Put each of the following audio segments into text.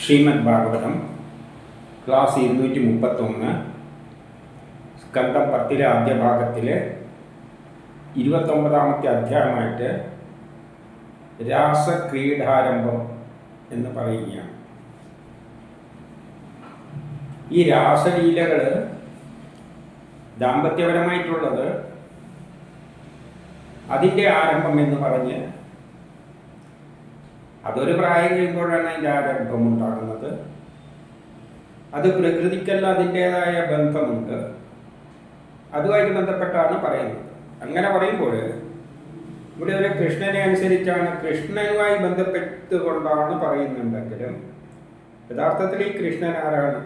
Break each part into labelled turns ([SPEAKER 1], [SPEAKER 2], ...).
[SPEAKER 1] Shrimad Bhagavatam class 231 സ്കന്ധം 10 ആദ്യ ഭാഗത്തിലെ 29ാമത്തെ അധ്യായമായിട്ട് രാസക്രീഡാരംഭം എന്ന് പറയുകയാണ്. ഈ രാസലീലകൾ ദാമ്പത്യപരമായിട്ടുള്ളത് അതിൻ്റെ ആരംഭം എന്ന് പറഞ്ഞ് അതൊരു പ്രായം കഴിയുമ്പോഴാണ് അതിൻ്റെ ആരംഭം ഉണ്ടാകുന്നത്. അത് പ്രകൃതിക്കെല്ലാം അതിൻ്റേതായ ബന്ധമുണ്ട്, അതുമായിട്ട് ബന്ധപ്പെട്ടാണ് പറയുന്നത്. അങ്ങനെ പറയുമ്പോൾ ഇവിടെ ഒരു കൃഷ്ണനെ അനുസരിച്ചാണ്, കൃഷ്ണനുമായി ബന്ധപ്പെട്ടുകൊണ്ടാണ് പറയുന്നുണ്ടെങ്കിലും യഥാർത്ഥത്തിൽ ഈ കൃഷ്ണൻ ആരാണ്?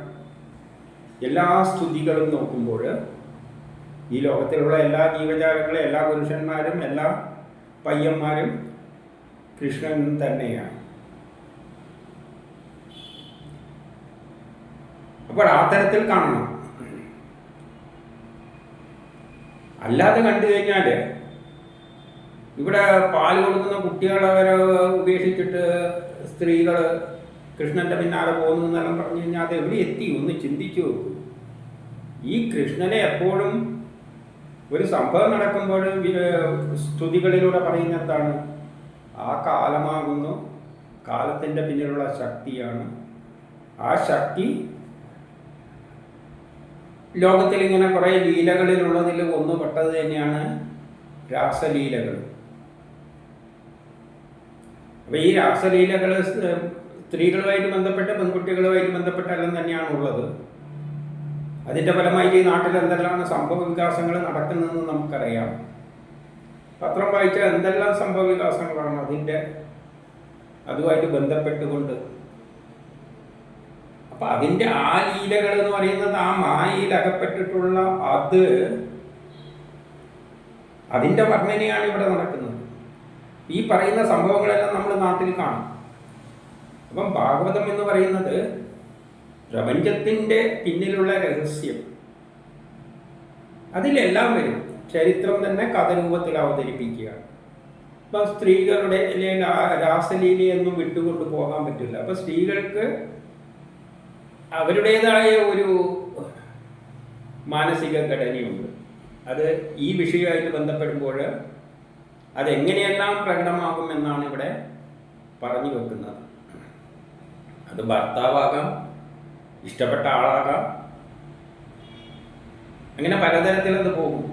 [SPEAKER 1] എല്ലാ സ്തുതികളും നോക്കുമ്പോൾ ഈ ലോകത്തിലുള്ള എല്ലാ ജീവജാലങ്ങളും, എല്ലാ പുരുഷന്മാരും, എല്ലാ പയ്യന്മാരും കൃഷ്ണൻ തന്നെയാണ്. അപ്പോൾ ആ തരത്തിൽ കാണണം. അല്ലാതെ കണ്ടു കഴിഞ്ഞാൽ ഇവിടെ പാല് കൊടുക്കുന്ന കുട്ടികളെ വരെ ഉപേക്ഷിച്ചിട്ട് സ്ത്രീകൾ കൃഷ്ണന്റെ പിന്നാലെ പോകുന്നു എന്നെല്ലാം പറഞ്ഞു കഴിഞ്ഞാൽ അത് എവിടെ എത്തി? ഒന്ന് ചിന്തിച്ചു നോക്കൂ. ഈ കൃഷ്ണനെ എപ്പോഴും ഒരു സംഭവം നടക്കുമ്പോൾ സ്തുതികളിലൂടെ പറയുന്ന എന്താണ്? ആ കാലമാകുന്നു, കാലത്തിൻ്റെ പിന്നിലുള്ള ശക്തിയാണ്. ആ ശക്തി ലോകത്തിൽ ഇങ്ങനെ കുറേ ലീലകളിലുള്ളതിൽ ഒന്നുപെട്ടത് തന്നെയാണ് രാസലീലകൾ. അപ്പോൾ ഈ രാസലീലകൾ സ്ത്രീകളുമായിട്ട് ബന്ധപ്പെട്ട്, പെൺകുട്ടികളുമായിട്ട് ബന്ധപ്പെട്ടെല്ലാം തന്നെയാണ് ഉള്ളത്. അതിൻ്റെ ഫലമായിട്ട് ഈ നാട്ടിൽ എന്തെല്ലാം സംഭവ വികാസങ്ങൾ നടക്കുന്നതെന്ന് നമുക്കറിയാം. പത്രം വായിച്ചാൽ എന്തെല്ലാം സംഭവ വികാസങ്ങളാണ് അതുമായിട്ട് ബന്ധപ്പെട്ടുകൊണ്ട്. അപ്പം അതിൻ്റെ ആ ലീലകൾ എന്ന് പറയുന്നത്, ആ മായയിൽ അകപ്പെട്ടിട്ടുള്ള അതിൻ്റെ വർണ്ണനയാണ് ഇവിടെ നടക്കുന്നത്. ഈ പറയുന്ന സംഭവങ്ങളെല്ലാം നമ്മൾ നാട്ടിൽ കാണും. അപ്പം ഭാഗവതം എന്ന് പറയുന്നത് പ്രപഞ്ചത്തിൻ്റെ പിന്നിലുള്ള രഹസ്യം, അതിലെല്ലാം വരും. ചരിത്രം തന്നെ കഥരൂപത്തിൽ അവതരിപ്പിക്കുകയാണ്. അപ്പം സ്ത്രീകളുടെ അല്ലെങ്കിൽ രാസലീലയൊന്നും വിട്ടുകൊണ്ട് പോകാൻ പറ്റില്ല. അപ്പം സ്ത്രീകൾക്ക് അവരുടേതായ ഒരു മാനസിക ഘടനയുണ്ട്. അത് ഈ വിഷയമായിട്ട് ബന്ധപ്പെടുമ്പോൾ അതെങ്ങനെയെല്ലാം പ്രകടമാകുമെന്നാണ് ഇവിടെ പറഞ്ഞു വെക്കുന്നത്. അത് ഭർത്താവാകാം, ഇഷ്ടപ്പെട്ട ആളാകാം, അങ്ങനെ പലതരത്തിൽ അത് പോകും.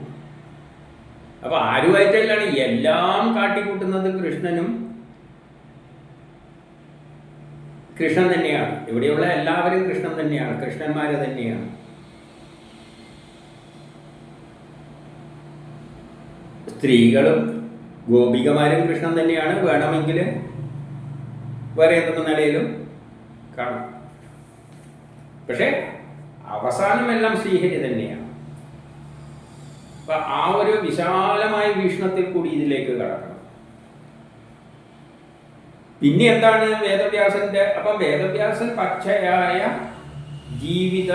[SPEAKER 1] അപ്പൊ ആരുമായിട്ടല്ലാണ് എല്ലാം കാട്ടിക്കൂട്ടുന്നത്? കൃഷ്ണൻ തന്നെയാണ്. ഇവിടെയുള്ള എല്ലാവരും കൃഷ്ണൻ തന്നെയാണ്, കൃഷ്ണന്മാര് തന്നെയാണ്. സ്ത്രീകളും ഗോപികമാരും കൃഷ്ണൻ തന്നെയാണ്. വേണമെങ്കിൽ വേറെ എന്തെങ്കിലും നിലയിലും കാണാം. പക്ഷെ അവസാനമെല്ലാം ശ്രീഹരി തന്നെയാണ്. അപ്പൊ ആ ഒരു വിശാലമായ വീക്ഷണത്തിൽ കൂടി ഇതിലേക്ക് കടക്കണം. പിന്നെ എന്താണ് വേദവ്യാസന്റെ? അപ്പം വേദവ്യാസൻ പച്ചയായ ജീവിത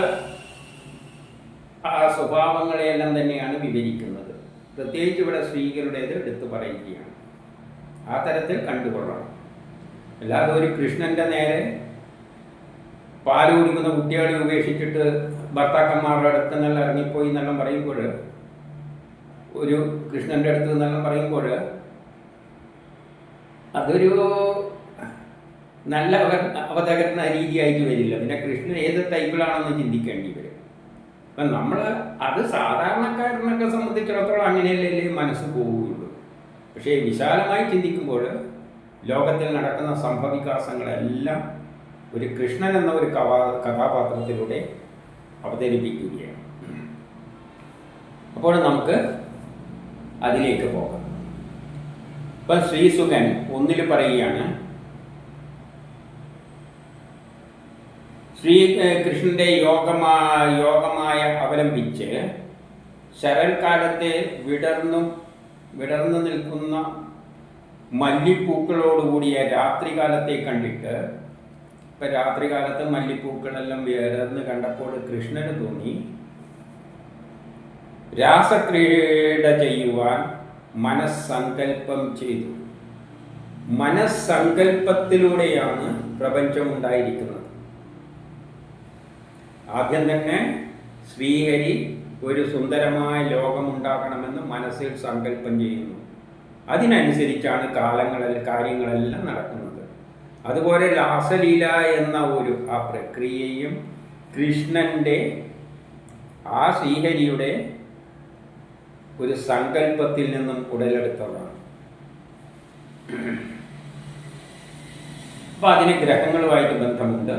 [SPEAKER 1] ആ സ്വഭാവങ്ങളെയെല്ലാം തന്നെയാണ് വിവരിക്കുന്നത്. പ്രത്യേകിച്ച് ഇവിടെ സ്ത്രീകളുടേത് എടുത്തു പറയുകയാണ്. ആ തരത്തിൽ കണ്ടുകൊള്ളണം. അല്ലാതെ ഒരു കൃഷ്ണന്റെ നേരെ പാല് കുടിക്കുന്ന കുട്ടികളെ ഉപേക്ഷിച്ചിട്ട് ഭർത്താക്കന്മാരുടെ അടുത്ത് നിന്നെല്ലാം ഇറങ്ങിപ്പോയി എന്നെല്ലാം പറയുമ്പോൾ, ഒരു കൃഷ്ണന്റെ അടുത്ത് നിന്നെല്ലാം പറയുമ്പോൾ അതൊരു നല്ല അവതരണ രീതിയായിട്ട് വരില്ല. പിന്നെ കൃഷ്ണൻ ഏത് ടൈപ്പിലാണെന്ന് ചിന്തിക്കേണ്ടി വരും. അപ്പം നമ്മൾ അത് സാധാരണക്കാരനൊക്കെ സംബന്ധിച്ചിടത്തോളം അങ്ങനെയല്ലേ മനസ്സ് പോവുകയുള്ളൂ. പക്ഷേ വിശാലമായി ചിന്തിക്കുമ്പോൾ ലോകത്തിൽ നടക്കുന്ന സംഭവവികാസങ്ങളെല്ലാം ഒരു കൃഷ്ണൻ എന്ന ഒരു കഥാപാത്രത്തിലൂടെ അവതരിപ്പിക്കുകയാണ്. അപ്പോൾ നമുക്ക് അതിലേക്ക് പോകാം. ഇപ്പം ശ്രീസുഖൻ 1 പറയുകയാണ്, കൃഷ്ണന്റെ യോഗമായ അവലംബിച്ച് ശരൽക്കാലത്തെ വിടർന്നു നിൽക്കുന്ന മല്ലിപ്പൂക്കളോടുകൂടിയ രാത്രികാലത്തെ കണ്ടിട്ട്, ഇപ്പം രാത്രികാലത്ത് മല്ലിപ്പൂക്കളെല്ലാം വിടർന്ന് കണ്ടപ്പോൾ കൃഷ്ണന് തോന്നി രാസക്രീഡ ചെയ്യുവാൻ മനസ്സങ്കല്പം ചെയ്തു. മനസ്സങ്കല്പത്തിലൂടെയാണ് പ്രപഞ്ചം ഉണ്ടായിരിക്കുന്നത്. ആദ്യം തന്നെ ശ്രീഹരി ഒരു സുന്ദരമായ ലോകമുണ്ടാക്കണമെന്ന് മനസ്സിൽ സങ്കല്പം ചെയ്യുന്നു. അതിനനുസരിച്ചാണ് കാര്യങ്ങളെല്ലാം നടക്കുന്നത്. അതുപോലെ രാസലീല എന്ന ആ പ്രക്രിയയും കൃഷ്ണൻ്റെ ആ ശ്രീഹരിയുടെ ഒരു സങ്കല്പത്തിൽ നിന്നും ഉടലെടുത്തതാണ്. അപ്പോൾ അതിന് ഗ്രഹങ്ങളുമായിട്ട് ബന്ധമുണ്ട്.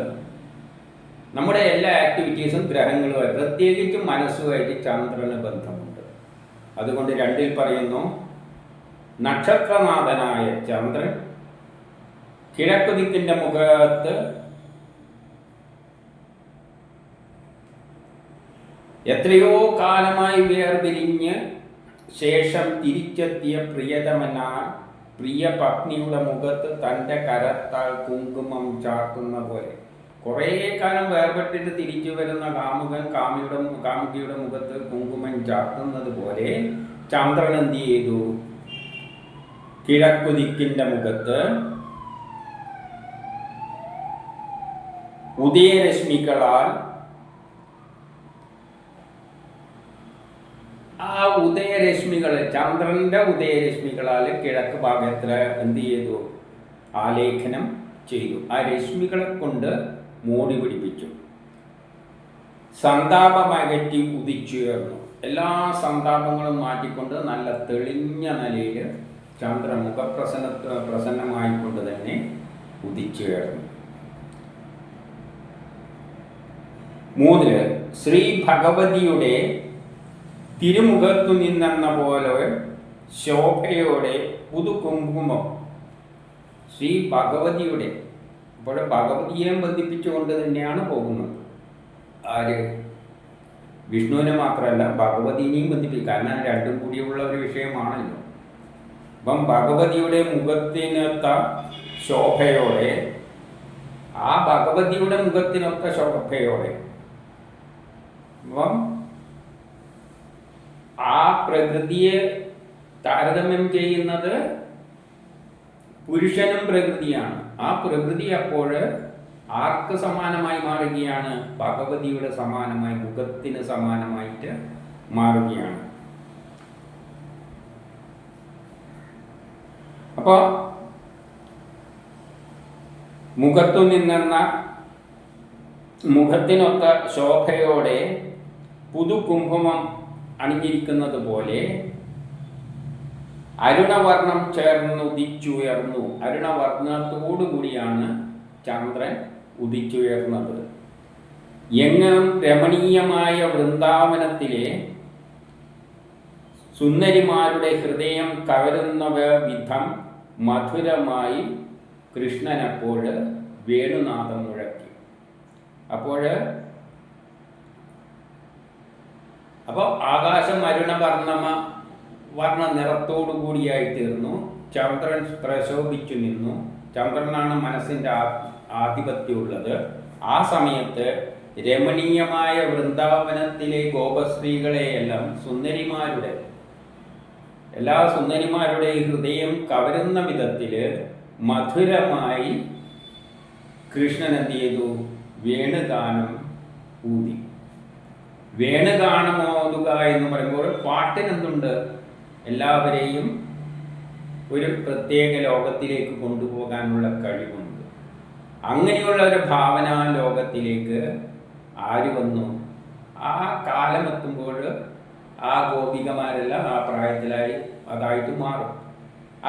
[SPEAKER 1] നമ്മുടെ എല്ലാ ആക്ടിവിറ്റീസും ഗ്രഹങ്ങളുമായി, പ്രത്യേകിച്ചും മനസ്സുമായിട്ട് ചന്ദ്രന് ബന്ധമുണ്ട്. അതുകൊണ്ട് 2 പറയുന്നു, നക്ഷത്രനാഥനായ ചന്ദ്രൻ കിഴക്കുദിക്കിൻ്റെ മുഖത്ത് എത്രയോ കാലമായി വേർപിരിഞ്ഞ് ശേഷം തിരിച്ചെത്തിയ പ്രിയ പത്നിയുടെ മുഖത്ത് തൻ്റെ കരത്താൽ കുങ്കുമം ചാർത്തുന്ന പോലെ, കുറേ കാലം വേർപെട്ടിട്ട് തിരിച്ചു വരുന്ന കാമുകൻ കാമുകിയുടെ മുഖത്ത് കുങ്കുമം ചാർത്തുന്നത് പോലെ ചന്ദ്രൻ എന്ത് ചെയ്തു? കിഴക്കുദിക്കിൻ്റെ മുഖത്ത് ഉദയരശ്മികളാൽ, ആ ഉദയരശ്മികൾ, ചന്ദ്രന്റെ ഉദയരശ്മികളാൽ കിഴക്ക് ഭാഗത്തിൽ എന്ത് ചെയ്തു? ആലേഖനം ചെയ്തു. ആ രശ്മികളെ കൊണ്ട് മോടി പിടിപ്പിച്ചു. സന്താപമകറ്റി ഉദിച്ചുയർന്നു. എല്ലാ സന്താപങ്ങളും മാറ്റിക്കൊണ്ട് നല്ല തെളിഞ്ഞ നിലയിൽ ചന്ദ്രൻ പ്രസന്നമായിക്കൊണ്ട് തന്നെ ഉദിച്ചുയർന്നു. 3 ശ്രീ ഭഗവതിയുടെ തിരുമുഖത്തു നിന്നെന്ന പോലെ ശോഭയോടെ പുതുകുങ്കുമം, ശ്രീ ഭഗവതിയുടെ, ഇപ്പോൾ ഭഗവതിയെ ബന്ധിപ്പിച്ചുകൊണ്ട് തന്നെയാണ് പോകുന്നത്. ആര്? വിഷ്ണുവിനെ മാത്രമല്ല ഭഗവതിനെയും ബന്ധിപ്പിക്കും. കാരണം രണ്ടും കൂടിയുള്ള ഒരു വിഷയമാണല്ലോ. അപ്പം ഭഗവതിയുടെ മുഖത്തിനൊത്ത ശോഭയോടെ, ആ ഭഗവതിയുടെ മുഖത്തിനൊത്ത ശോഭയോടെ, അപ്പം ആ പ്രകൃതിയെ താരതമ്യം ചെയ്യുന്നത് പുരുഷനും പ്രകൃതിയാണ്. ആ പ്രകൃതി അപ്പോൾ ആർക്ക് സമാനമായി മാറുകയാണ്? ഭഗവതിയുടെ സമാനമായി, മുഖത്തിന് സമാനമായിട്ട് മാറുകയാണ്. അപ്പോൾ മുഖത്തു നിന്നെന്ന മുഖത്തിനൊത്ത ശോഭയോടെ പുതുകുങ്കുമം അണിഞ്ഞിരിക്കുന്നത് പോലെ അരുണവർണം ചേർന്നുദിച്ചുയർന്നു. അരുണവർണ്ണത്തോടുകൂടിയാണ് ചന്ദ്രൻ ഉദിച്ചുയർന്നത്. എങ്ങും രമണീയമായ വൃന്ദാവനത്തിലെ സുന്ദരിമാരുടെ ഹൃദയം കവരുന്ന വിധം മധുരമായി കൃഷ്ണനപ്പോൾ വേണുനാഥം മുഴക്കി. അപ്പോൾ ആകാശം വർണ്ണ നിറത്തോടു കൂടിയായി തീർന്നു. ചന്ദ്രൻ പ്രശോഭിച്ചു നിന്നു. ചന്ദ്രനാണ് മനസ്സിൻ്റെ ആധിപത്യമുള്ളത്. ആ സമയത്ത് രമണീയമായ വൃന്ദാവനത്തിലെ ഗോപസ്ത്രീകളെയെല്ലാം എല്ലാ സുന്ദരിമാരുടെ ഹൃദയം കവരുന്ന വിധത്തിൽ മധുരമായി കൃഷ്ണൻ എന്ത് ചെയ്തു? വേണുഗാനം ഊതി. വേണുഗാനമോതുക എന്ന് പറയുമ്പോൾ പാട്ടിനെന്തുണ്ട്? എല്ലാവരെയും ഒരു പ്രത്യേക ലോകത്തിലേക്ക് കൊണ്ടുപോകാനുള്ള കഴിവുണ്ട്. അങ്ങനെയുള്ള ഒരു ഭാവനാ ലോകത്തിലേക്ക് ആര് വന്നു? ആ കാലമെത്തുമ്പോൾ ആ ഗോപികമാരെല്ലാം ആ പ്രായത്തിലായി അതായിട്ട് മാറും.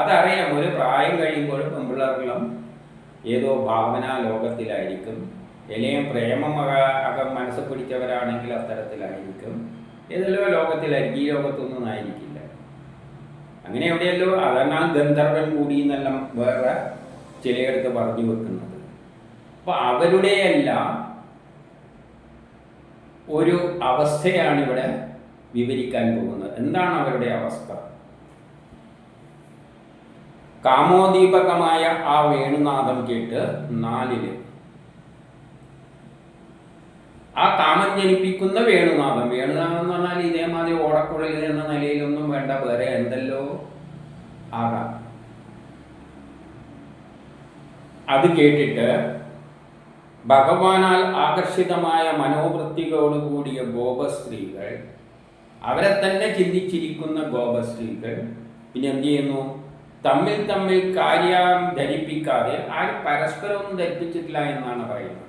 [SPEAKER 1] അതറിയാം. ഒരു പ്രായം കഴിയുമ്പോൾ പെൺപിള്ളേർക്കെല്ലാം ഏതോ ഭാവനാ ലോകത്തിലായിരിക്കും. എല്ലാം മനസ്സ് പിടിച്ചവരാണെങ്കിൽ അത്തരത്തിലായിരിക്കും. ഏതെല്ലോ ലോകത്തിലായിരിക്കും. ഈ ലോകത്തൊന്നും ആയിരിക്കില്ല. അങ്ങനെ എവിടെയല്ലോ അതാണ് ഗന്ധർവൻ കൂടി എന്നെല്ലാം വേറെ ചിലയിടത്ത് പറഞ്ഞു വെക്കുന്നത്. അപ്പൊ അവരുടെയെല്ലാം ഒരു അവസ്ഥയാണ് ഇവിടെ വിവരിക്കാൻ പോകുന്നത്. എന്താണ് അവരുടെ അവസ്ഥ? കാമോദീപകമായ ആ വേണുനാദം കേട്ട് 4 ആ കാമം ജനിപ്പിക്കുന്ന വേണുനാദം എന്ന് പറഞ്ഞാൽ ഇതേമാതിരി ഓടക്കുഴൽ എന്ന നിലയിലൊന്നും വേണ്ട, വേറെ എന്തല്ലോ ആകാം. അത് കേട്ടിട്ട് ഭഗവാനാൽ ആകർഷിതമായ മനോവൃത്തികളോടുകൂടിയ ഗോപസ്ത്രീകൾ, അവരെ തന്നെ ചിന്തിച്ചിരിക്കുന്ന ഗോപസ്ത്രീകൾ പിന്നെ എന്ത് ചെയ്യുന്നു? തമ്മിൽ തമ്മിൽ കാര്യം ധരിപ്പിക്കാതെ, ആരും പരസ്പരമൊന്നും ധരിപ്പിച്ചിട്ടില്ല എന്നാണ് പറയുന്നത്.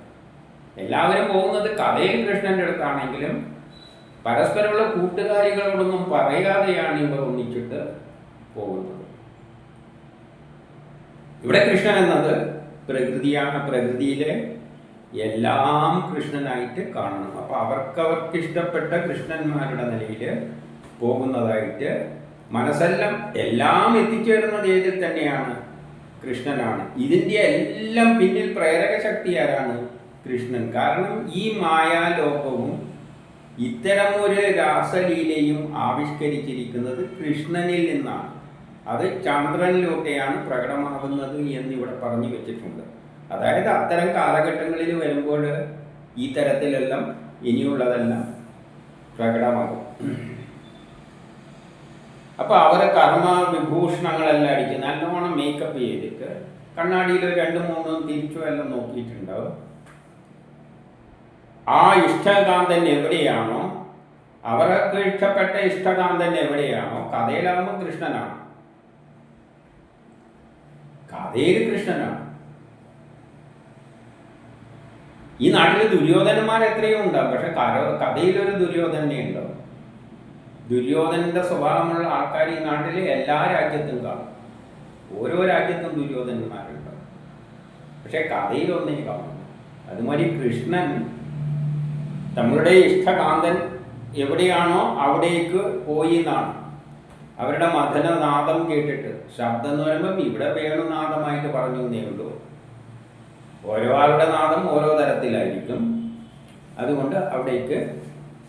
[SPEAKER 1] എല്ലാവരും പോകുന്നത് കഥയിൽ കൃഷ്ണൻ്റെ അടുത്താണെങ്കിലും പരസ്പരമുള്ള കൂട്ടുകാരികളോടൊന്നും പറയാതെയാണ് ഇവർ ഒന്നിച്ചിട്ട് പോകുന്നത്. ഇവിടെ കൃഷ്ണൻ എന്നത് പ്രകൃതിയാണ്. പ്രകൃതിയിലെ എല്ലാം കൃഷ്ണനായിട്ട് കാണണം. അപ്പോൾ അവർക്ക് ഇഷ്ടപ്പെട്ട കൃഷ്ണന്മാരുടെ നിലയിൽ പോകുന്നതായിട്ട് മനസ്സെല്ലാം എല്ലാം എത്തിച്ചേരുന്നത് ഏതിൽ തന്നെയാണ്? കൃഷ്ണനാണ്. ഇതിൻ്റെ എല്ലാം പിന്നിൽ പ്രേരക ശക്തി ആരാണ്? കൃഷ്ണൻ. കാരണം ഈ മായാലോകവും ഇത്തരമൊരു രാസലീലയും ആവിഷ്കരിച്ചിരിക്കുന്നത് കൃഷ്ണനിൽ നിന്നാണ്. അത് ചന്ദ്രനിലൂടെയാണ് പ്രകടമാകുന്നത് എന്നിവിടെ പറഞ്ഞു വെച്ചിട്ടുണ്ട്. അതായത് അത്തരം കാലഘട്ടങ്ങളിൽ വരുമ്പോൾ ഈ തരത്തിലെല്ലാം ഇനിയുള്ളതെല്ലാം പ്രകടമാകും. അപ്പോൾ അവരെ കർമ്മ വിഭൂഷണങ്ങളെല്ലാം അടിച്ച് നല്ലോണം മേക്കപ്പ് ചെയ്തിട്ട് കണ്ണാടിയിൽ 2-3 തിരിച്ചും എല്ലാം നോക്കിയിട്ടുണ്ടാവും. ആ ഇഷ്ടകാന്തൻ എവിടെയാണോ, അവർക്ക് ഇഷ്ടപ്പെട്ട ഇഷ്ടകാന്തൻ എവിടെയാണോ, കഥയിലാകുമ്പോൾ കൃഷ്ണനാണ്. കഥയിൽ കൃഷ്ണനാണ്. ഈ നാട്ടിൽ ദുര്യോധനന്മാർ എത്രയോ ഉണ്ടാവും, പക്ഷെ കഥയിലൊരു ദുര്യോധനെ ഉണ്ടാവും. ദുര്യോധനന്റെ സ്വഭാവമുള്ള ആൾക്കാർ ഈ നാട്ടിൽ എല്ലാ രാജ്യത്തും കാണും. ഓരോ രാജ്യത്തും ദുര്യോധനന്മാരുണ്ടാവും, പക്ഷെ കഥയിലൊന്നേ കാണും. അതുമാതിരി കൃഷ്ണൻ തങ്ങളുടെ ഇഷ്ടകാന്തൻ എവിടെയാണോ അവിടേക്ക് പോയി എന്നാണ്. അവരുടെ മഥനനാദം കേട്ടിട്ട്, ശബ്ദം എന്ന് പറയുമ്പോൾ ഇവിടെ വേണുനാദമായിട്ട് പറഞ്ഞു എന്നേ ഉള്ളൂ. ഓരോ ആളുടെ നാദം ഓരോ തരത്തിലായിരിക്കും. അതുകൊണ്ട് അവിടേക്ക്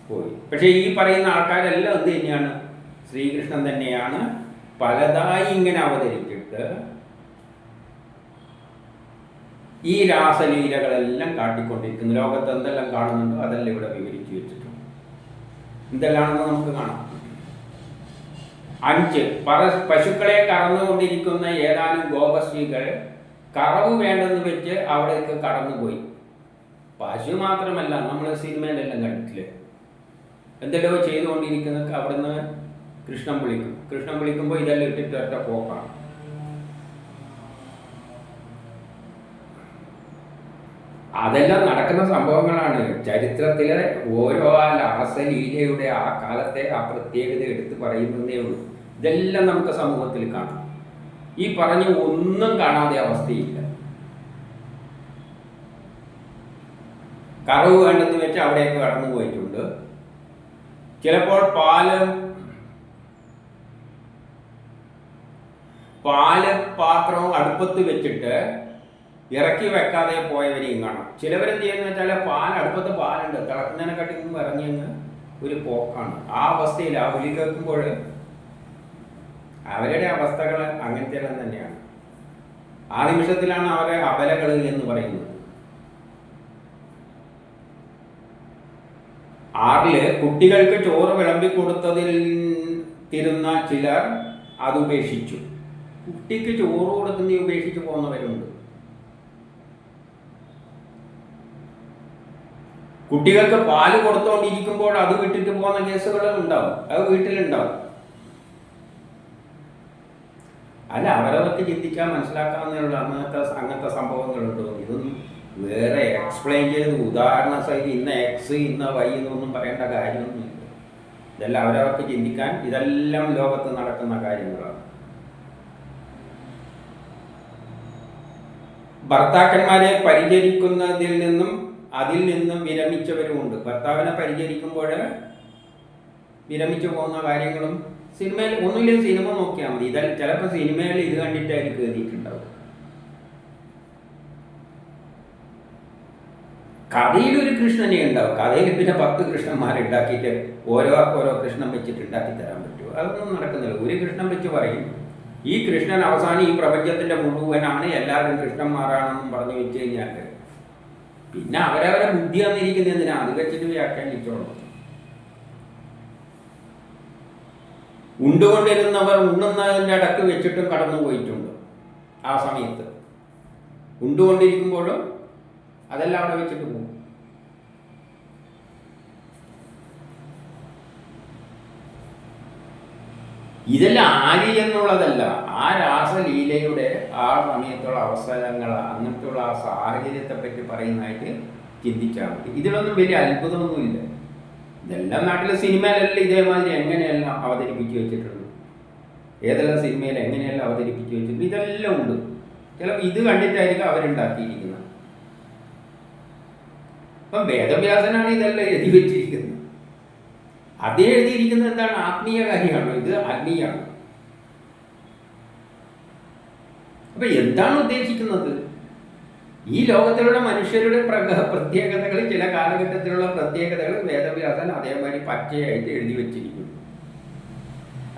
[SPEAKER 1] പോയി. പക്ഷേ ഈ പറയുന്ന ആൾക്കാരെല്ലാം എന്ത് തന്നെയാണ്? ശ്രീകൃഷ്ണൻ തന്നെയാണ്. പലതായി ഇങ്ങനെ അവതരിച്ചിട്ട് ഈ രാസലീലകളെല്ലാം കാട്ടിക്കൊണ്ടിരിക്കുന്നു. ലോകത്ത് എന്തെല്ലാം കാണുന്നുണ്ടോ അതെല്ലാം ഇവിടെ വിവരിച്ചു വെച്ചിട്ടുണ്ട്. എന്തെല്ലാണെന്ന് നമുക്ക് കാണാം. 5 പശുക്കളെ കറന്നുകൊണ്ടിരിക്കുന്ന ഏതാനും ഗോപസ്ത്രീകൾ കറവ് വേണ്ടെന്ന് വെച്ച് അവിടേക്ക് കടന്നുപോയി. പശു മാത്രമല്ല, നമ്മൾ സിനിമയിലെല്ലാം കണ്ടിട്ടില്ലേ, എന്തെല്ലോ ചെയ്തുകൊണ്ടിരിക്കുന്നതൊക്കെ അവിടുന്ന് കൃഷ്ണൻ വിളിക്കും. കൃഷ്ണൻ വിളിക്കുമ്പോൾ ഇതെല്ലാം ഇട്ടിട്ട് ഒറ്റ പോക്കാണ്. അതെല്ലാം നടക്കുന്ന സംഭവങ്ങളാണ്. ചരിത്രത്തിലെ ഓരോ രാസലീലയുടെ ആ കാലത്തെ ആ പ്രത്യേകത എടുത്ത് പറയുന്നതേ ഉള്ളൂ. ഇതെല്ലാം നമുക്ക് സമൂഹത്തിൽ കാണാം. ഈ പറഞ്ഞ ഒന്നും കാണാതെ അവസ്ഥയില്ല. കറവ് വേണ്ടെന്ന് വെച്ച് അവിടേക്ക് കടന്നു പോയിട്ടുണ്ട്. ചിലപ്പോൾ പാല് പാത്രവും അടുപ്പത്ത് വെച്ചിട്ട് ഇറക്കി വെക്കാതെ പോയവരെയും കാണാം. ചിലവരെന്ത് ചെയ്യുന്ന വെച്ചാൽ അടുപ്പത്ത് പാലുണ്ട്, തിളക്കുന്നതിനെക്കാട്ടി മുമ്പ് ഇറങ്ങിയെന്ന് ഒരു പോക്കാണ്. ആ അവസ്ഥയിൽ ആ വിളി കേൾക്കുമ്പോൾ അവരുടെ അവസ്ഥകൾ അങ്ങനത്തെ തന്നെയാണ്. ആ നിമിഷത്തിലാണ് അവരെ അബലകൾ എന്ന് പറയുന്നത്. 6 കുട്ടികൾക്ക് ചോറ് വിളമ്പിക്കൊടുത്തതിൽ തിരുന്ന ചിലർ അത് ഉപേക്ഷിച്ചു. കുട്ടിക്ക് ചോറ് കൊടുക്കുന്ന ഉപേക്ഷിച്ച് പോകുന്നവരുണ്ട്. കുട്ടികൾക്ക് പാല് കൊടുത്തോണ്ടിരിക്കുമ്പോൾ അത് വിട്ടിട്ട് പോകുന്ന കേസുകൾ ഉണ്ടാവും. അത് വീട്ടിലുണ്ടാവും. അല്ല, അവരവർക്ക് ചിന്തിക്കാൻ മനസ്സിലാക്കാവുന്നതിനുള്ള അങ്ങനത്തെ സംഭവങ്ങളുണ്ടോ? ഇതൊന്നും വേറെ എക്സ്പ്ലെയിൻ ചെയ്ത് ഉദാഹരണ സഹിതം ഇന്ന എക്സ് ഇന്ന വൈ എന്നൊന്നും പറയേണ്ട കാര്യമൊന്നുമില്ല. ഇതെല്ലാം അവരവർക്ക് ചിന്തിക്കാൻ, ഇതെല്ലാം ലോകത്ത് നടക്കുന്ന കാര്യങ്ങളാണ്. ഭർത്താക്കന്മാരെ പരിചരിക്കുന്നതിൽ നിന്നും അതിൽ നിന്നും വിരമിച്ചവരുമുണ്ട്. ഭർത്താവിനെ പരിചരിക്കുമ്പോൾ വിരമിച്ചു പോകുന്ന കാര്യങ്ങളും സിനിമയിൽ ഒന്നുമില്ല. സിനിമ നോക്കിയാൽ മതി. ഇതെല്ലാം ചിലപ്പോൾ സിനിമയിൽ ഇത് കണ്ടിട്ടായിരിക്കും എഴുതിയിട്ടുണ്ടാവും. കഥയിലൊരു കൃഷ്ണനെ ഉണ്ടാവും. കഥയിൽ പിന്നെ 10 കൃഷ്ണന്മാരുണ്ടാക്കിയിട്ട് ഓരോ കൃഷ്ണൻ വെച്ചിട്ട് ഉണ്ടാക്കി തരാൻ പറ്റുമോ? അതൊന്നും നടക്കുന്നില്ല. ഒരു കൃഷ്ണൻ വെച്ച് പറയും. ഈ കൃഷ്ണൻ അവസാനം ഈ പ്രപഞ്ചത്തിന്റെ മുഴുവനാണ്, എല്ലാവരും കൃഷ്ണന്മാരാണെന്നും പറഞ്ഞു വെച്ച് കഴിഞ്ഞാൽ പിന്നെ അവരവരെ ബുദ്ധി വന്നിരിക്കുന്നതിനാ അത് വെച്ചിട്ട് വ്യാഖ്യാനിച്ചോളൂ. ഉണ്ടുകൊണ്ടിരുന്നവർ ഉണ്ണുന്നതിൻ്റെ ഇടക്ക് വെച്ചിട്ടും കടന്നു പോയിട്ടുണ്ട്. ആ സമയത്ത് ഉണ്ടുകൊണ്ടിരിക്കുമ്പോഴും അതെല്ലാം അവിടെ വെച്ചിട്ട് പോകും. ഇതെല്ലാം ആര് എന്നുള്ളതല്ല, ആ രാസലീലയുടെ ആ സമയത്തുള്ള അവസരങ്ങൾ, അങ്ങനത്തെയുള്ള ആ സാഹചര്യത്തെ പറ്റി പറയുന്നതായിട്ട് ചിന്തിച്ചാൽ മതി. ഇതിലൊന്നും വലിയ അത്ഭുതമൊന്നുമില്ല. ഇതെല്ലാം നാട്ടിലെ സിനിമയിലെല്ലാം ഇതേമാതിരി എങ്ങനെയെല്ലാം അവതരിപ്പിച്ച് വെച്ചിട്ടുണ്ട്, ഏതെല്ലാം സിനിമയിൽ എങ്ങനെയെല്ലാം അവതരിപ്പിച്ച് വെച്ചിട്ടുണ്ട്, ഇതെല്ലാം ഉണ്ട്. ചിലപ്പോൾ ഇത് കണ്ടിട്ടായിരിക്കും അവരുണ്ടാക്കിയിരിക്കുന്നത്. അപ്പം വേദവ്യാസനാണ് ഇതെല്ലാം എഴുതി വെച്ചിരിക്കുന്നത്. അത് എഴുതിയിരിക്കുന്നത് എന്താണ്? ആത്മീയ കാര്യമാണ്. ഇത് ആത്മീയമാണ്. അപ്പൊ എന്താണ് ഉദ്ദേശിക്കുന്നത്? ഈ ലോകത്തിലുള്ള മനുഷ്യരുടെ പ്രത്യേകതകൾ, ചില കാലഘട്ടത്തിലുള്ള പ്രത്യേകതകൾ വേദവ്യാസൻ അതേമാതിരി പച്ചയായിട്ട് എഴുതി വെച്ചിരിക്കുന്നു.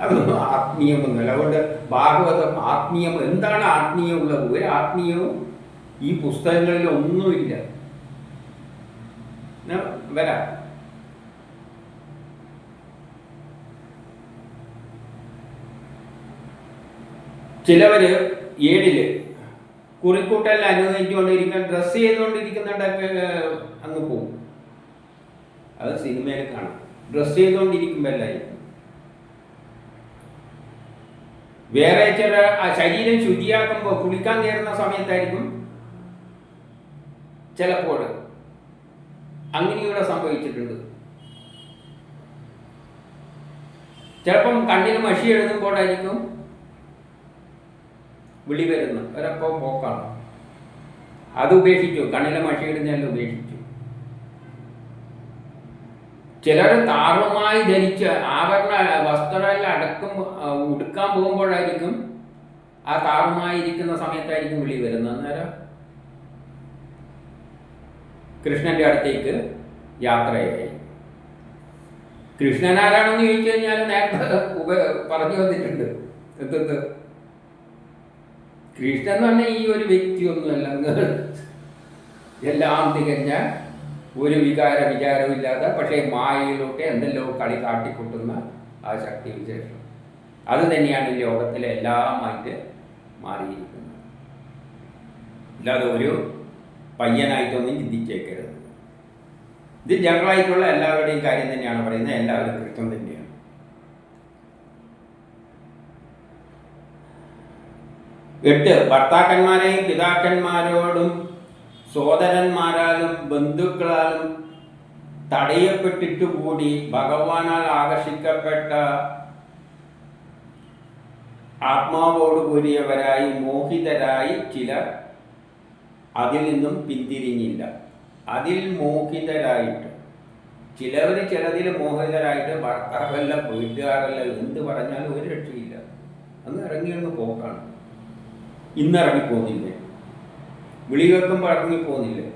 [SPEAKER 1] അതൊന്നും ആത്മീയമൊന്നുമല്ല. അതുകൊണ്ട് ഭാഗവതം ആത്മീയം, എന്താണ് ആത്മീയമുള്ളത്? ഒരു ആത്മീയവും ഈ പുസ്തകങ്ങളിൽ ഒന്നുമില്ല. വരാം. ചിലവര് 7 കുറിക്കൂട്ടെല്ലാം അനുവദിച്ചുകൊണ്ടിരിക്കാൻ ഡ്രസ്സ് ചെയ്തുകൊണ്ടിരിക്കുന്നുണ്ടൊക്കെ അങ്ങ് പോകും. അത് സിനിമയിൽ കാണാം. ഡ്രസ്സ് ചെയ്തുകൊണ്ടിരിക്കുമ്പോൾ എല്ലായിരിക്കും. വേറെ ചില ശരീരം ശുചിയാക്കുമ്പോൾ കുളിക്കാൻ കയറുന്ന സമയത്തായിരിക്കും ചിലപ്പോൾ. അങ്ങനെയൂടെ സംഭവിച്ചിട്ടുണ്ട്. ചിലപ്പം കണ്ണിന് മഷി എഴുതുമ്പോഴായിരിക്കും വിളി വരുന്നു. ഒരപ്പം പോക്കാണ്. അത് ഉപേക്ഷിച്ചു. കണ്ണിലെ മഷി ഇടുന്നതെല്ലാം ഉപേക്ഷിച്ചു. ചിലർ താറുമായി ധരിച്ച് ആഭരണ വസ്ത്രം ഉടുക്കാൻ പോകുമ്പോഴായിരിക്കും, ആ താറുമായി ഇരിക്കുന്ന സമയത്തായിരിക്കും വിളി വരുന്നത്. അന്നേരം കൃഷ്ണന്റെ അടുത്തേക്ക് യാത്രയായി. കൃഷ്ണൻ ആരാണെന്ന് ചോദിച്ചു കഴിഞ്ഞാൽ നേരത്തെ പറഞ്ഞു വന്നിട്ടുണ്ട്. എന്ത് കൃഷ്ണൻ എന്ന് പറഞ്ഞാൽ ഈ ഒരു വ്യക്തിയൊന്നുമല്ല, എല്ലാം തികഞ്ഞ ഒരു വിചാരവും ഇല്ലാതെ പക്ഷേ മായയിലൂടെ എന്തെല്ലോ കളി കാട്ടിക്കൂട്ടുന്ന ആ ശക്തി വിശേഷം. അത് തന്നെയാണ് ഈ ലോകത്തിലെ എല്ലാമായിട്ട് മാറിയിരിക്കുന്നത്. അല്ലാതെ ഒരു പയ്യനായിട്ടൊന്നും ചിന്തിച്ചേക്കരുത്. ഇത് ജനറലായിട്ടുള്ള എല്ലാവരുടെയും കാര്യം തന്നെയാണ് പറയുന്നത്. എല്ലാവരും കൃഷ്ണൻ തന്നെയാണ്. ഭർത്താക്കന്മാരെയും പിതാക്കന്മാരോടും സോദരന്മാരാലും ബന്ധുക്കളാലും തടയപ്പെട്ടിട്ടു കൂടി ഭഗവാനാൽ ആകർഷിക്കപ്പെട്ട ആത്മാവോട് കൂടിയവരായി മോഹിതരായി ചിലർ അതിൽ നിന്നും പിന്തിരിഞ്ഞില്ല. അതിൽ മോഹിതരായിട്ട് ചിലതിൽ മോഹിതരായിട്ട് ഭർത്താവല്ല, വീട്ടുകാരല്ല, എന്ത് പറഞ്ഞാലും ഒരു രക്ഷയില്ല. അന്ന് ഇറങ്ങിയൊന്ന് പോക്കാണ്. ഇന്നിറങ്ങിപ്പോന്നില്ലേ? വിളി കേൾക്കുമ്പോൾ ഇറങ്ങിപ്പോന്നില്ലേ?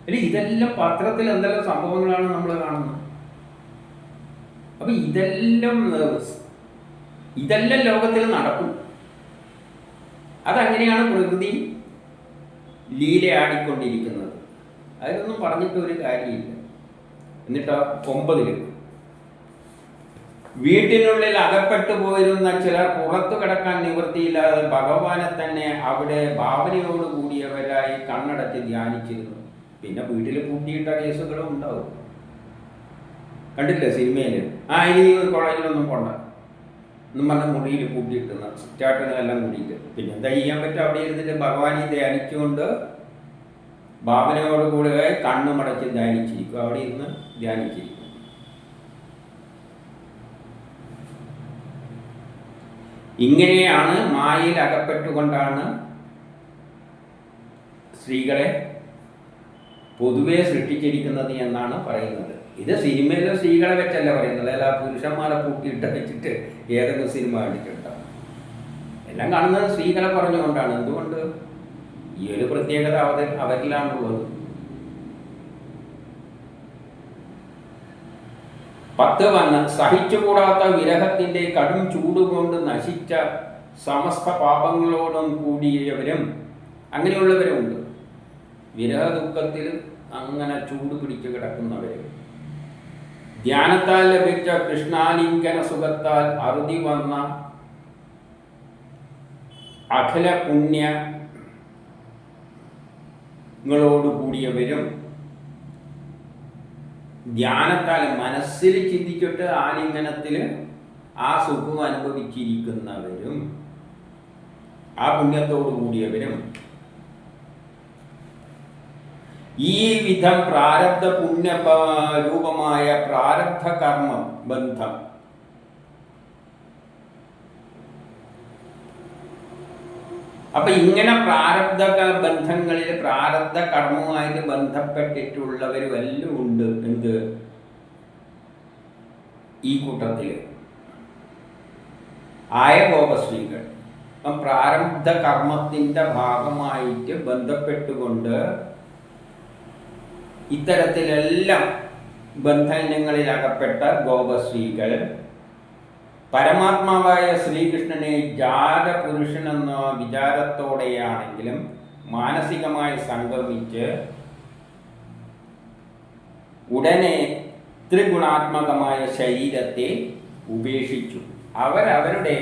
[SPEAKER 1] അല്ലെ, ഇതെല്ലാം പത്രത്തിൽ എന്തെല്ലാം സംഭവങ്ങളാണ് നമ്മൾ കാണുന്നത്. അപ്പൊ ഇതെല്ലാം ലോകത്തിൽ നടക്കും. അതങ്ങനെയാണ് പ്രകൃതി ലീലയാടിക്കൊണ്ടിരിക്കുന്നത്. അതിലൊന്നും പറഞ്ഞിട്ട് ഒരു കാര്യമില്ല. എന്നിട്ട് 9 വീട്ടിനുള്ളിൽ അകപ്പെട്ടു പോയിരുന്ന ചിലർ പുറത്തു കിടക്കാൻ നിവൃത്തിയില്ലാതെ ഭഗവാനെ തന്നെ അവിടെ ഭാവനയോട് കൂടിയവരായി കണ്ണടച്ച് ധ്യാനിച്ചിരുന്നു. പിന്നെ വീട്ടിൽ പൂട്ടിയിട്ട കേസുകളും ഉണ്ടാവും. കണ്ടില്ലേ സിനിമയിൽ? ഇനി കോളേജിലൊന്നും പോണ്ട എന്നും പറഞ്ഞ മുറിയിൽ പൂട്ടിയിട്ടുന്ന സ്റ്റാർട്ടിനെല്ലാം കൂടിയിട്ട്. പിന്നെ എന്താ ചെയ്യാൻ പറ്റും? അവിടെ ഇരുന്നിട്ട് ഭഗവാനെ ധ്യാനിച്ചുകൊണ്ട് ഭാവനയോട് കൂടി കണ്ണുമടച്ച് ധ്യാനിച്ചിരിക്കും. അവിടെ ഇരുന്ന് ധ്യാനിച്ചിരിക്കും. ഇങ്ങനെയാണ് മായയിൽ അകപ്പെട്ടുകൊണ്ടാണ് സ്ത്രീകളെ പൊതുവെ സൃഷ്ടിച്ചിരിക്കുന്നത് എന്നാണ് പറയുന്നത്. ഇത് സിനിമയിലെ സ്ത്രീകളെ വെച്ചല്ല പറയുന്നത്. അല്ല പുരുഷന്മാരെ പൂട്ടിയിട്ട് വെച്ചിട്ട് ഏതെങ്കിലും സിനിമ കണ്ടിട്ടുണ്ടാവും. എല്ലാം കാണുന്നത് സ്ത്രീകളെ പറഞ്ഞുകൊണ്ടാണ്. എന്തുകൊണ്ട്? ഈ ഒരു പ്രത്യേകത അവരിലാണുള്ളത്. 10 സഹിച്ചുകൂടാത്ത വിരഹത്തിൻ്റെ കടും ചൂടുകൊണ്ട് നശിച്ച സമസ്ത പാപങ്ങളോടും കൂടിയവരും അങ്ങനെയുള്ളവരുമുണ്ട്. വിരഹ ദുഃഖത്തിൽ അങ്ങനെ ചൂട് പിടിച്ചു കിടക്കുന്നവരും ധ്യാനത്താൽ ലഭിച്ച കൃഷ്ണാലിംഗന സുഖത്താൽ അറുതി വന്ന അഖില പുണ്യ നിങ്ങളോട് കൂടിയവരും ധ്യാനത്താൽ മനസ്സിൽ ചിന്തിച്ചിട്ട് ആലിംഗനത്തിൽ ആ സുഖം അനുഭവിച്ചിരിക്കുന്നവരും ആ പുണ്യത്തോടു കൂടിയവരും ഈ വിധം പ്രാരബ്ധ പുണ്യ രൂപമായ പ്രാരബ്ധ കർമ്മം ബന്ധം അപ്പൊ ഇങ്ങനെ പ്രാരബ്ധ ബന്ധങ്ങളിൽ പ്രാരബ്ധ കർമ്മവുമായിട്ട് ബന്ധപ്പെട്ടിട്ടുള്ളവരും എല്ലാം ഉണ്ട്. എന്ത് ഈ കൂട്ടത്തില് ആയ ഗോപശ്രീകൾ അപ്പം പ്രാരബ്ധ കർമ്മത്തിന്റെ ഭാഗമായിട്ട് ബന്ധപ്പെട്ടുകൊണ്ട് ഇത്തരത്തിലെല്ലാം ബന്ധനങ്ങളിൽ അകപ്പെട്ട ഗോപശ്രീകൾ പരമാത്മാവായ ശ്രീകൃഷ്ണനെ ജാരപുരുഷനെന്ന വിചാരത്തോടെയാണെങ്കിലും മാനസികമായി സംഗമിച്ച് ഉടനെ ത്രിഗുണാത്മകമായ ശരീരത്തെ ഉപേക്ഷിച്ചു. അവരവരുടെ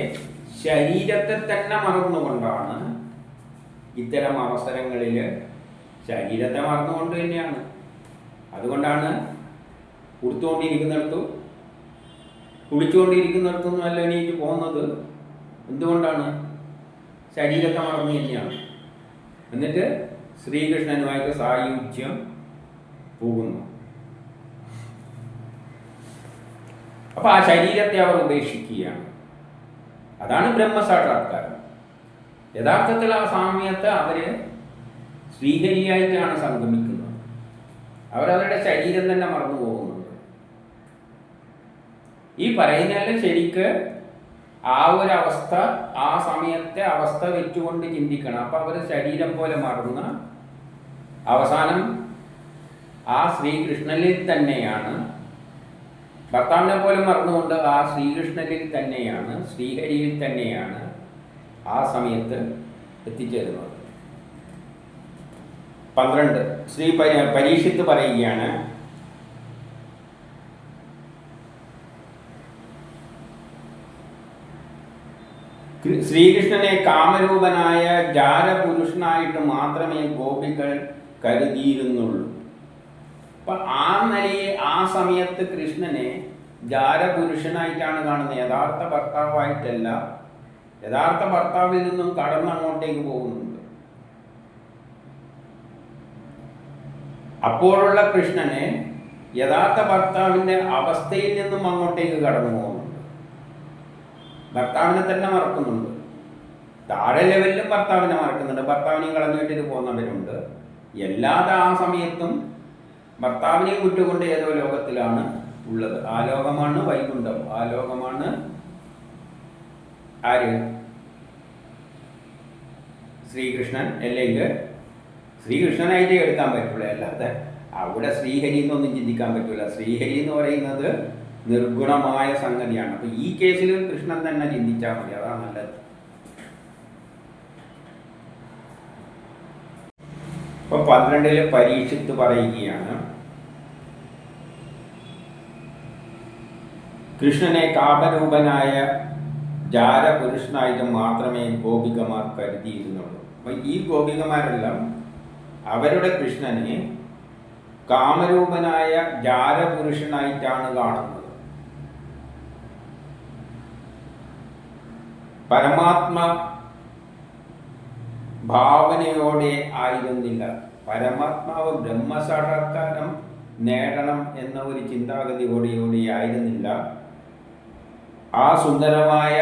[SPEAKER 1] ശരീരത്തെ തന്നെ മറന്നുകൊണ്ടാണ് ഇത്തരം അവസരങ്ങളിൽ ശരീരത്തെ മറന്നുകൊണ്ട് തന്നെയാണ്. അതുകൊണ്ടാണ് ഉടുത്തുകൊണ്ടിരിക്കുന്നിടത്തും കുളിച്ചുകൊണ്ടിരിക്കുന്നിടത്തൊന്നും അല്ല എണീറ്റ് പോകുന്നത്. എന്തുകൊണ്ടാണ്? ശരീരത്തെ മറന്നു തന്നെയാണ്. എന്നിട്ട് ശ്രീകൃഷ്ണനുമായിട്ട് സായുജ്യം പോകുന്നു. അപ്പൊ ആ ശരീരത്തെ അവർ ഉപേക്ഷിക്കുകയാണ്. അതാണ് ബ്രഹ്മസാക്ഷാത്കാരം. യഥാർത്ഥത്തിൽ ആ സാമ്യത്തെ അവര് ശ്രീഹരിയായിട്ടാണ് സംഗമിക്കുന്നത്. അവരവരുടെ ശരീരം തന്നെ മറന്നു പോകുന്നുണ്ട്. ഈ പറയുന്നതിൽ ശരിക്ക് ആ ഒരു അവസ്ഥ ആ സമയത്തെ അവസ്ഥ വെച്ചുകൊണ്ട് ചിന്തിക്കണം. അപ്പൊ അവർ ശരീരം പോലെ മറന്ന് അവസാനം ആ ശ്രീകൃഷ്ണനിൽ തന്നെയാണ്, ഭർത്താവിനെ പോലും മറന്നുകൊണ്ട് ആ ശ്രീകൃഷ്ണനിൽ തന്നെയാണ്, ശ്രീഹരിയിൽ തന്നെയാണ് ആ സമയത്ത് എത്തിച്ചേരുന്നത്. 12 ശ്രീ പരീക്ഷിത്ത് പറയുകയാണ്, ശ്രീകൃഷ്ണനെ കാമരൂപനായ ജാരപുരുഷനായിട്ട് മാത്രമേ ഗോപികൾ കരുതിയിരുന്നുള്ളൂ. അപ്പൊ ആ നിലയെ ആ സമയത്ത് കൃഷ്ണനെ ജാരപുരുഷനായിട്ടാണ് കാണുന്നത്, യഥാർത്ഥ ഭർത്താവായിട്ടല്ല. യഥാർത്ഥ ഭർത്താവിൽ നിന്നും കടന്നങ്ങോട്ടേക്ക് പോകുന്നുണ്ട്. അപ്പോഴുള്ള കൃഷ്ണനെ യഥാർത്ഥ ഭർത്താവിൻ്റെ അവസ്ഥയിൽ നിന്നും അങ്ങോട്ടേക്ക് കടന്നു പോകുന്നുണ്ട്. ഭർത്താവിനെ തന്നെ മറക്കുന്നുണ്ട്. താഴെ ലെവലിലും ഭർത്താവിനെ മറക്കുന്നുണ്ട്. ഭർത്താവിനെയും കളഞ്ഞിട്ട് പോകുന്നവരുണ്ട്. എല്ലാതെ ആ സമയത്തും ഭർത്താവിനെയും വിട്ടുകൊണ്ട് ഏതോ ലോകത്തിലാണ് ഉള്ളത്. ആ ലോകമാണ് വൈകുണ്ഠം. ആ ലോകമാണ് ആര്? ശ്രീകൃഷ്ണൻ. അല്ലെങ്കിൽ ശ്രീകൃഷ്ണനായിട്ടേ എടുക്കാൻ പറ്റുള്ളൂ. അല്ലാതെ അവിടെ ശ്രീഹരി എന്നൊന്നും ചിന്തിക്കാൻ പറ്റില്ല. ശ്രീഹരി എന്ന് പറയുന്നത് നിർഗുണമായ സംഗതിയാണ്. അപ്പൊ ഈ കേസിൽ കൃഷ്ണൻ തന്നെ ചിന്തിച്ചാൽ മതി. അതാണ് നല്ലത്. ഇപ്പൊ 12 പരീക്ഷിത്ത് പറയുകയാണ്, കൃഷ്ണനെ കാമരൂപനായ ജാരപുരുഷനായിട്ട് മാത്രമേ ഗോപികമാർ കരുതിയിരുന്നുള്ളൂ. അപ്പൊ ഈ ഗോപികമാരെല്ലാം അവരുടെ കൃഷ്ണനെ കാമരൂപനായ ജാരപുരുഷനായിട്ടാണ് കാണുന്നത്. പരമാത്മ ഭാവനയോടെ ആയിരുന്നില്ല. പരമാത്മാവ് ബ്രഹ്മസാക്ഷാത്കാരം നേടണം എന്ന ഒരു ചിന്താഗതിയോടെ ആയിരുന്നില്ല. ആ സുന്ദരമായ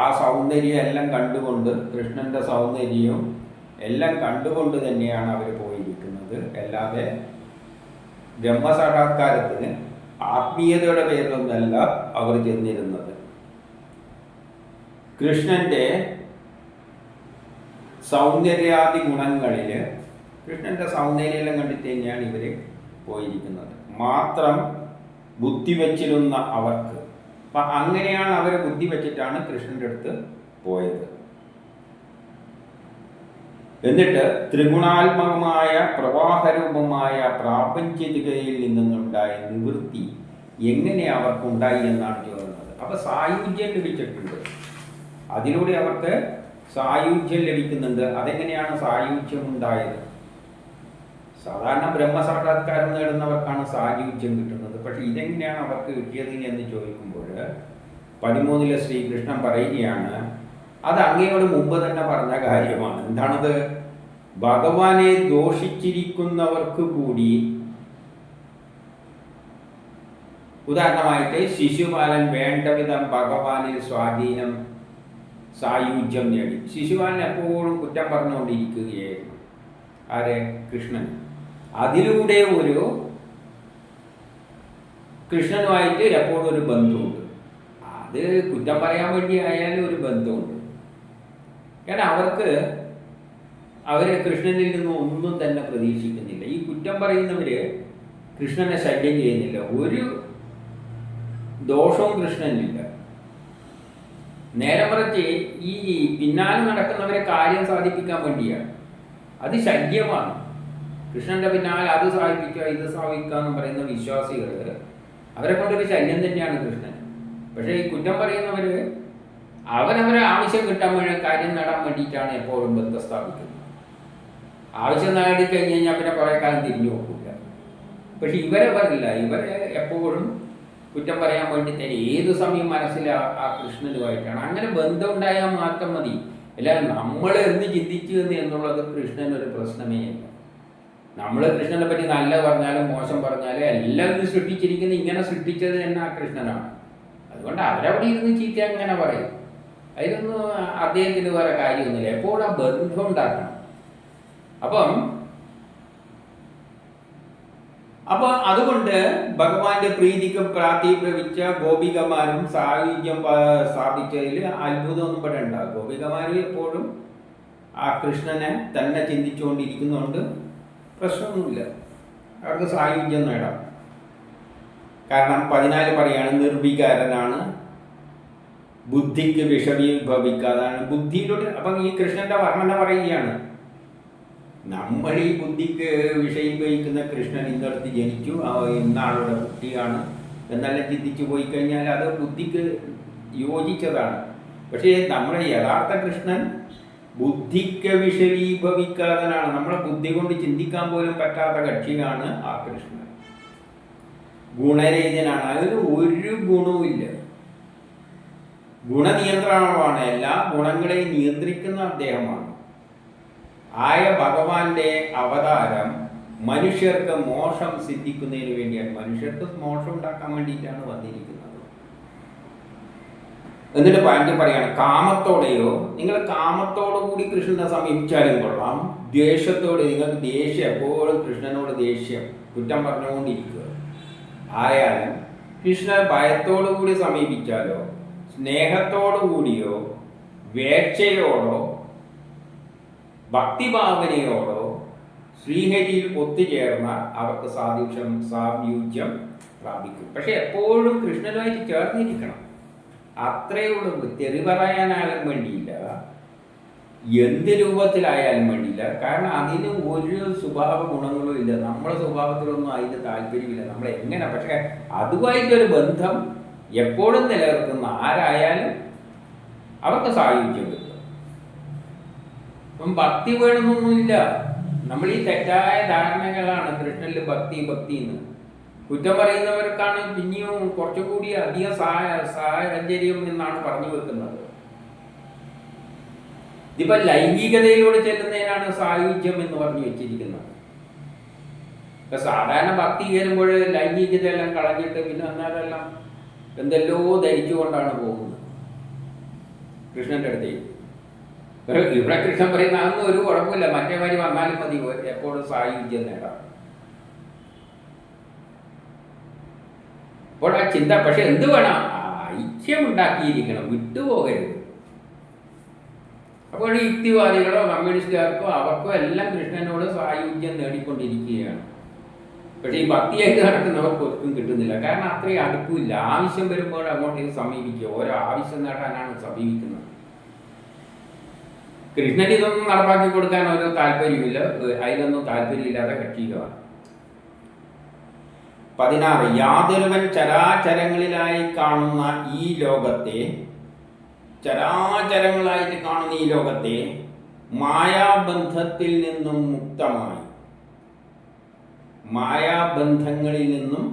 [SPEAKER 1] ആ സൗന്ദര്യം എല്ലാം കണ്ടുകൊണ്ട്, കൃഷ്ണന്റെ സൗന്ദര്യവും എല്ലാം കണ്ടുകൊണ്ട് തന്നെയാണ് അവർ പോയിരിക്കുന്നത്. അല്ലാതെ ബ്രഹ്മസാക്ഷാത്കാരത്തിന് ആത്മീയതയുടെ പേരിലൊന്നല്ല അവർ ചെന്നിരുന്നത്. കൃഷ്ണന്റെ സൗന്ദര്യാദി ഗുണങ്ങളിൽ കൃഷ്ണന്റെ സൗന്ദര്യമെല്ലാം കണ്ടിട്ട് തന്നെയാണ് ഇവർ പോയിരിക്കുന്നത്. മാത്രം ബുദ്ധി വച്ചിരുന്ന അവർക്ക്, അപ്പം അങ്ങനെയാണ് അവർ ബുദ്ധി വച്ചിട്ടാണ് കൃഷ്ണന്റെ അടുത്ത് പോയത്. എന്നിട്ട് ത്രിഗുണാത്മകമായ പ്രവാഹരൂപമായ പ്രാപഞ്ചികതയിൽ നിന്നുണ്ടായ നിവൃത്തി എങ്ങനെ അവർക്കുണ്ടായി എന്നാണ് ചോദിക്കുന്നത്. അപ്പൊ സായുജ്യം ലഭിച്ചിട്ടുണ്ട്. അതിലൂടെ അവർക്ക് സായുജ്യം ലഭിക്കുന്നുണ്ട്. അതെങ്ങനെയാണ് സായുജ്യം ഉണ്ടായത്? സാധാരണ ബ്രഹ്മസാക്ഷാത്കാരം നേടുന്നവർക്കാണ് സായുജ്യം കിട്ടുന്നത്. പക്ഷെ ഇതെങ്ങനെയാണ് അവർക്ക് കിട്ടിയത് എന്ന് ചോദിക്കുമ്പോൾ 13 ശ്രീകൃഷ്ണൻ പറയുകയാണ്, അത് അങ്ങയോട് മുമ്പ് തന്നെ പറഞ്ഞ കാര്യമാണ്. എന്താണത്? ഭഗവാനെ ദോഷിച്ചിരിക്കുന്നവർക്ക് കൂടി, ഉദാഹരണമായിട്ട് ശിശുപാലൻ വേണ്ട വിധം ഭഗവാനിൽ സ്വാധീനം സായുജ്യം നേടി. ശിശുപാലൻ എപ്പോഴും കുറ്റം പറഞ്ഞുകൊണ്ടിരിക്കുകയായിരുന്നു. ആരെ? കൃഷ്ണൻ. അതിലൂടെ ഒരു കൃഷ്ണനുമായിട്ട് എപ്പോഴും ഒരു ബന്ധമുണ്ട്. അത് കുറ്റം പറയാൻ വേണ്ടി ആയാലും ഒരു ബന്ധമുണ്ട്. കാരണം അവർ കൃഷ്ണനിൽ നിന്ന് ഒന്നും തന്നെ പ്രതീക്ഷിക്കുന്നില്ല. ഈ കുറ്റം പറയുന്നവർ കൃഷ്ണനെ ശല്യം ചെയ്യുന്നില്ല. ഒരു ദോഷവും കൃഷ്ണനില്ല. നേരെ മറിച്ച് ഈ പിന്നാലെ നടക്കുന്നവരെ കാര്യം സാധിപ്പിക്കാൻ വേണ്ടിയാണ്. അത് ശല്യമാണ്. കൃഷ്ണന്റെ പിന്നാലെ അത് സാധിപ്പിക്കുക ഇത് സാധിക്കുക എന്ന് പറയുന്ന വിശ്വാസികൾ, അവരെ കൊണ്ടൊരു ശല്യം തന്നെയാണ് കൃഷ്ണൻ. പക്ഷേ ഈ കുറ്റം പറയുന്നവർ അവരവരെ ആവശ്യം കിട്ടാൻ വേണ്ടി, കാര്യം നേടാൻ വേണ്ടിയിട്ടാണ് എപ്പോഴും ബന്ധം സ്ഥാപിക്കുന്നത്. ആവശ്യം നേടിക്കഴിഞ്ഞ് കഴിഞ്ഞാൽ പിന്നെ കുറേ കാലം തിരിഞ്ഞു നോക്കില്ല. പക്ഷെ ഇവരെ പറയില്ല. ഇവരെ എപ്പോഴും കുറ്റം പറയാൻ വേണ്ടി തന്നെ ഏതു സമയം മനസ്സിൽ ആ കൃഷ്ണനുമായിട്ടാണ്. അങ്ങനെ ബന്ധം ഉണ്ടായാൽ മാത്രം മതി. അല്ല നമ്മൾ എന്ത് ചിന്തിച്ചു എന്നുള്ളത് കൃഷ്ണനൊരു പ്രശ്നമേ അല്ല. നമ്മൾ കൃഷ്ണനെ പറ്റി നല്ല പറഞ്ഞാലും മോശം പറഞ്ഞാലും എല്ലാം ഇത് സൃഷ്ടിച്ചിരിക്കുന്നത് ഇങ്ങനെ സൃഷ്ടിച്ചത് തന്നെ ആ കൃഷ്ണനാണ്. അതുകൊണ്ട് അവരവിടെ ഇരുന്ന് ചീത്ത അങ്ങനെ പറയും. അതിലൊന്നും അദ്ദേഹത്തിന് വേറെ കാര്യമൊന്നുമില്ല. എപ്പോഴും ആ ബന്ധം ഉണ്ടാക്കണം. അപ്പോൾ അതുകൊണ്ട് ഭഗവാന്റെ പ്രീതിക്ക് പ്രാർത്ഥിപ്രവിച്ച ഗോപികമാരും സായുജ്യം സ്ഥാപിച്ചതിൽ അത്ഭുതമൊന്നും ഇവിടെ ഉണ്ടാകും. ഗോപികമാർ എപ്പോഴും ആ കൃഷ്ണനെ തന്നെ ചിന്തിച്ചുകൊണ്ടിരിക്കുന്നതുകൊണ്ട് പ്രശ്നമൊന്നുമില്ല, അവർക്ക് സായുജ്യം നേടാം. കാരണം 14 പറയാണ്, നിർവികാരനാണ്, ബുദ്ധിക്ക് വിഷമീഭവിക്കാതാണ്. ബുദ്ധിയിലൂടെ അപ്പം ഈ കൃഷ്ണന്റെ വർണ്ണന പറയുകയാണ്, നമ്മൾ ഈ ബുദ്ധിക്ക് വിഷയീഭവിക്കുന്ന കൃഷ്ണൻ ഇന്നടുത്ത് ജനിച്ചു, ഇന്നാളുടെ കുട്ടിയാണ് എന്നെല്ലാം ചിന്തിച്ചു പോയി കഴിഞ്ഞാൽ അത് ബുദ്ധിക്ക് യോജിച്ചതാണ്. പക്ഷേ നമ്മുടെ യഥാർത്ഥ കൃഷ്ണൻ ബുദ്ധിക്ക് വിഷയീഭവിക്കാതനാണ്. നമ്മളെ ബുദ്ധി കൊണ്ട് ചിന്തിക്കാൻ പോലും പറ്റാത്ത കക്ഷിയാണ് ആ കൃഷ്ണൻ. ഗുണരഹിതനാണ്, അതിന് ഒരു ഗുണവുമില്ല. ഗുണനിയന്ത്രണമാണ്, എല്ലാ ഗുണങ്ങളെയും നിയന്ത്രിക്കുന്ന അദ്ദേഹമാണ്. ആയ ഭഗവാന്റെ അവതാരം മനുഷ്യർക്ക് മോക്ഷം സിദ്ധിക്കുന്നതിന് വേണ്ടിയാണ്. മനുഷ്യർക്ക് മോക്ഷം ഉണ്ടാക്കാൻ വേണ്ടിയിട്ടാണ് വന്നിരിക്കുന്നത്. എന്നിട്ട് പാൻറ് പറയാണ്, കാമത്തോടെയോ, നിങ്ങൾ കാമത്തോടു കൂടി കൃഷ്ണനെ സമീപിച്ചാലും കൊള്ളാം, ദ്വേഷത്തോടെ, നിങ്ങൾക്ക് ദേഷ്യം, എപ്പോഴും കൃഷ്ണനോട് ദേഷ്യം, കുറ്റം പറഞ്ഞുകൊണ്ടിരിക്കുക ആയാലും, കൃഷ്ണൻ ഭയത്തോടു കൂടി സമീപിച്ചാലോ, സ്നേഹത്തോടു കൂടിയോ, വേക്ഷയോടോ, ഭക്തിഭാവനയോടോ ശ്രീഹരിയിൽ ഒത്തുചേർന്ന അവർക്ക് സായുജ്യം പ്രാപിക്കും. പക്ഷെ എപ്പോഴും കൃഷ്ണനുമായിട്ട് ചേർന്നിരിക്കണം. അത്രയേ ഉള്ളൂ. തെറി പറയാനായാലും വേണ്ടിയില്ല, എന്ത് രൂപത്തിലായാലും വേണ്ടിയില്ല. കാരണം അതിന് ഒരു സ്വഭാവ ഗുണങ്ങളും ഇല്ല. നമ്മുടെ സ്വഭാവത്തിലൊന്നും അതിന് താല്പര്യമില്ല. നമ്മൾ എങ്ങനെ, പക്ഷെ അതുമായിട്ടൊരു ബന്ധം എപ്പോഴും നിലനിർത്തുന്ന ആരായാലും അവർക്ക് സായുജ്യം കിട്ടും. അപ്പം ഭക്തി വേണമെന്നൊന്നുമില്ല. നമ്മൾ ഈ തെറ്റായ ധാരണകളാണ് കൃഷ്ണനിൽ ഭക്തി എന്ന്. കുറ്റം പറയുന്നവർക്കാണ് പിന്നെയും കുറച്ചുകൂടി അധികം സാഹചര്യം എന്നാണ് പറഞ്ഞു വെക്കുന്നത്. ഇതിപ്പോൾ ലൈംഗികതയിലൂടെ ചെല്ലുന്നതിനാണ് സായുജ്യം എന്ന് പറഞ്ഞു വെച്ചിരിക്കുന്നത്. ഇപ്പം സാധാരണ ഭക്തി കയറുമ്പോൾ ലൈംഗികത എല്ലാം കളഞ്ഞിട്ട് പിന്നെ എന്നാലെല്ലാം എന്തെല്ലോ ധരിച്ചുകൊണ്ടാണ് പോകുന്നത് കൃഷ്ണൻ്റെ അടുത്തേക്ക്. ഇവിടെ കൃഷ്ണൻ പറയുന്ന അതൊന്നും ഒരു കുഴപ്പമില്ല, മറ്റേ വരി വന്നാലും മതി, എപ്പോഴും സായുജ്യം നേടാം. അപ്പോൾ ആ ചിന്ത, പക്ഷെ എന്ത് വേണം, ഐക്യമുണ്ടാക്കിയിരിക്കണം, വിട്ടുപോകരുത്. അപ്പോൾ ഈ യുക്തിവാദികളോ കമ്മ്യൂണിസ്റ്റുകാർക്കോ അവർക്കോ എല്ലാം കൃഷ്ണനോട് സായുജ്യം നേടിക്കൊണ്ടിരിക്കുകയാണ്. പക്ഷേ ഈ ഭക്തിയായിട്ട് നടക്കുന്നവർക്ക് ഒട്ടും കിട്ടുന്നില്ല. കാരണം അത്രയും അടുപ്പില്ല. ആവശ്യം വരുമ്പോൾ അങ്ങോട്ടേക്ക് സമീപിക്കുക, ഓരോ ആവശ്യം നേടാനാണ് സമീപിക്കുന്നത്. കൃഷ്ണൻ ഇതൊന്നും നടപ്പാക്കി കൊടുക്കാൻ ഒരു താല്പര്യമില്ല, അതിലൊന്നും താല്പര്യമില്ലാതെ കക്ഷികളാണ്. 16 യാതൊരുവൻ ചരാചരങ്ങളിലായി കാണുന്ന ഈ ലോകത്തെ, ചരാചരങ്ങളായിട്ട് കാണുന്ന ഈ ലോകത്തെ മായാബന്ധത്തിൽ നിന്നും മുക്തമായി മായാബന്ധങ്ങളിൽ നിന്നും